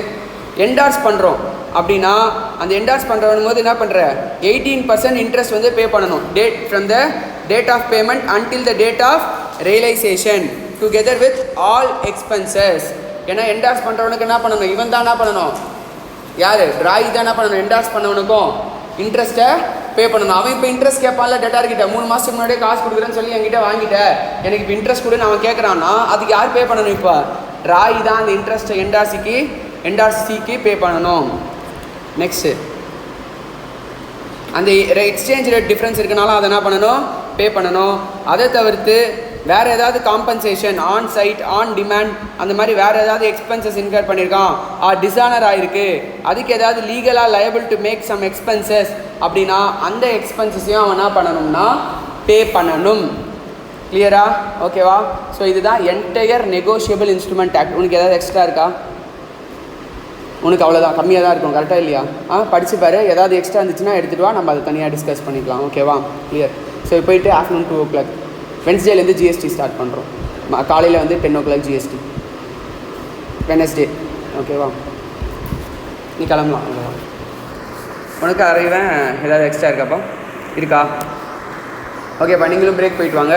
என்டார்ஸ் பண்ணுறோம் அப்படின்னா அந்த என்டார்ஸ் பண்ணுறவனும் போது என்ன பண்ணுற? 18% இன்ட்ரெஸ்ட் வந்து பே பண்ணணும். Date from the date of payment until the date of realisation together with all expenses. ஏன்னா என்டார்ஸ் பண்ணுறவனுக்கு என்ன பண்ணணும்? இவன் தான் என்ன பண்ணணும்? யார்? டிராய் தான் என்ன பண்ணணும்? என்டார்ஸ் பண்ணவனுக்கும் இன்ட்ரெஸ்ட்டை பே பண்ணணும். அவன் இப்போ இன்ட்ரெஸ்ட் கேட்பான்ல டெட்டார்கிட்ட, 3 மாதத்துக்கு முன்னாடியே காசு கொடுக்குறேன்னு சொல்லி என்கிட்ட வாங்கிட்டேன், எனக்கு இப்போ இன்ட்ரெஸ்ட் கொடுன்னு அவன் கேட்குறான்னா அதுக்கு யார் பே பண்ணணும்? இப்போ டிராய் தான் அந்த இன்ட்ரெஸ்ட்டை என்டார்சிக்கு பே பண்ணணும். நெக்ஸ்ட்டு, அந்த எக்ஸ்சேஞ்ச் ரேட் டிஃப்ரென்ஸ் இருக்கனால அதை என்ன பண்ணணும்? பே பண்ணணும். அதை தவிர்த்து வேறு ஏதாவது compensation on sight, on demand, அந்த மாதிரி வேறு ஏதாவது எக்ஸ்பென்சஸ் இன்கர் பண்ணியிருக்கான், டிஸானர் ஆகிருக்கு, அதுக்கு ஏதாவது லீகலாக liable to make some expenses அப்படின்னா அந்த எக்ஸ்பென்சஸையும் அவன் என்ன பண்ணணும்னா பே பண்ணணும். கிளியரா? ஓகேவா? ஸோ இதுதான் என்டையர் நெகோஷியபிள் இன்ஸ்ட்ருமெண்ட் ஆக்ட். உனக்கு ஏதாவது எக்ஸ்ட்ரா இருக்கா? உனக்கு அவ்வளோதான், கம்மியாக தான் இருக்கும். கரெக்டாக இல்லையா? படித்து பாரு, ஏதாவது எக்ஸ்ட்ரா இருந்துச்சுன்னா எடுத்துகிட்டு வா, நம்ம அதை தனியாக டிஸ்கஸ் பண்ணிக்கலாம். ஓகேவா? கிளியர்? ஸோ போயிட்டு ஆஃப்டர்நூன் 2 o'clock வென்ஸ்டேலேருந்து ஜிஎஸ்டி ஸ்டார்ட் பண்ணுறோம். காலையில் வந்து 10 o'clock ஜிஎஸ்டி வெனஸ்டே. ஓகேவா? நீ கிளம்பலாம். உனக்கு அறிவேன். ஏதாவது எக்ஸ்ட்ரா இருக்காப்பா? இருக்கா? ஓகேப்பா, நீங்களும் பிரேக் போயிட்டு வாங்க.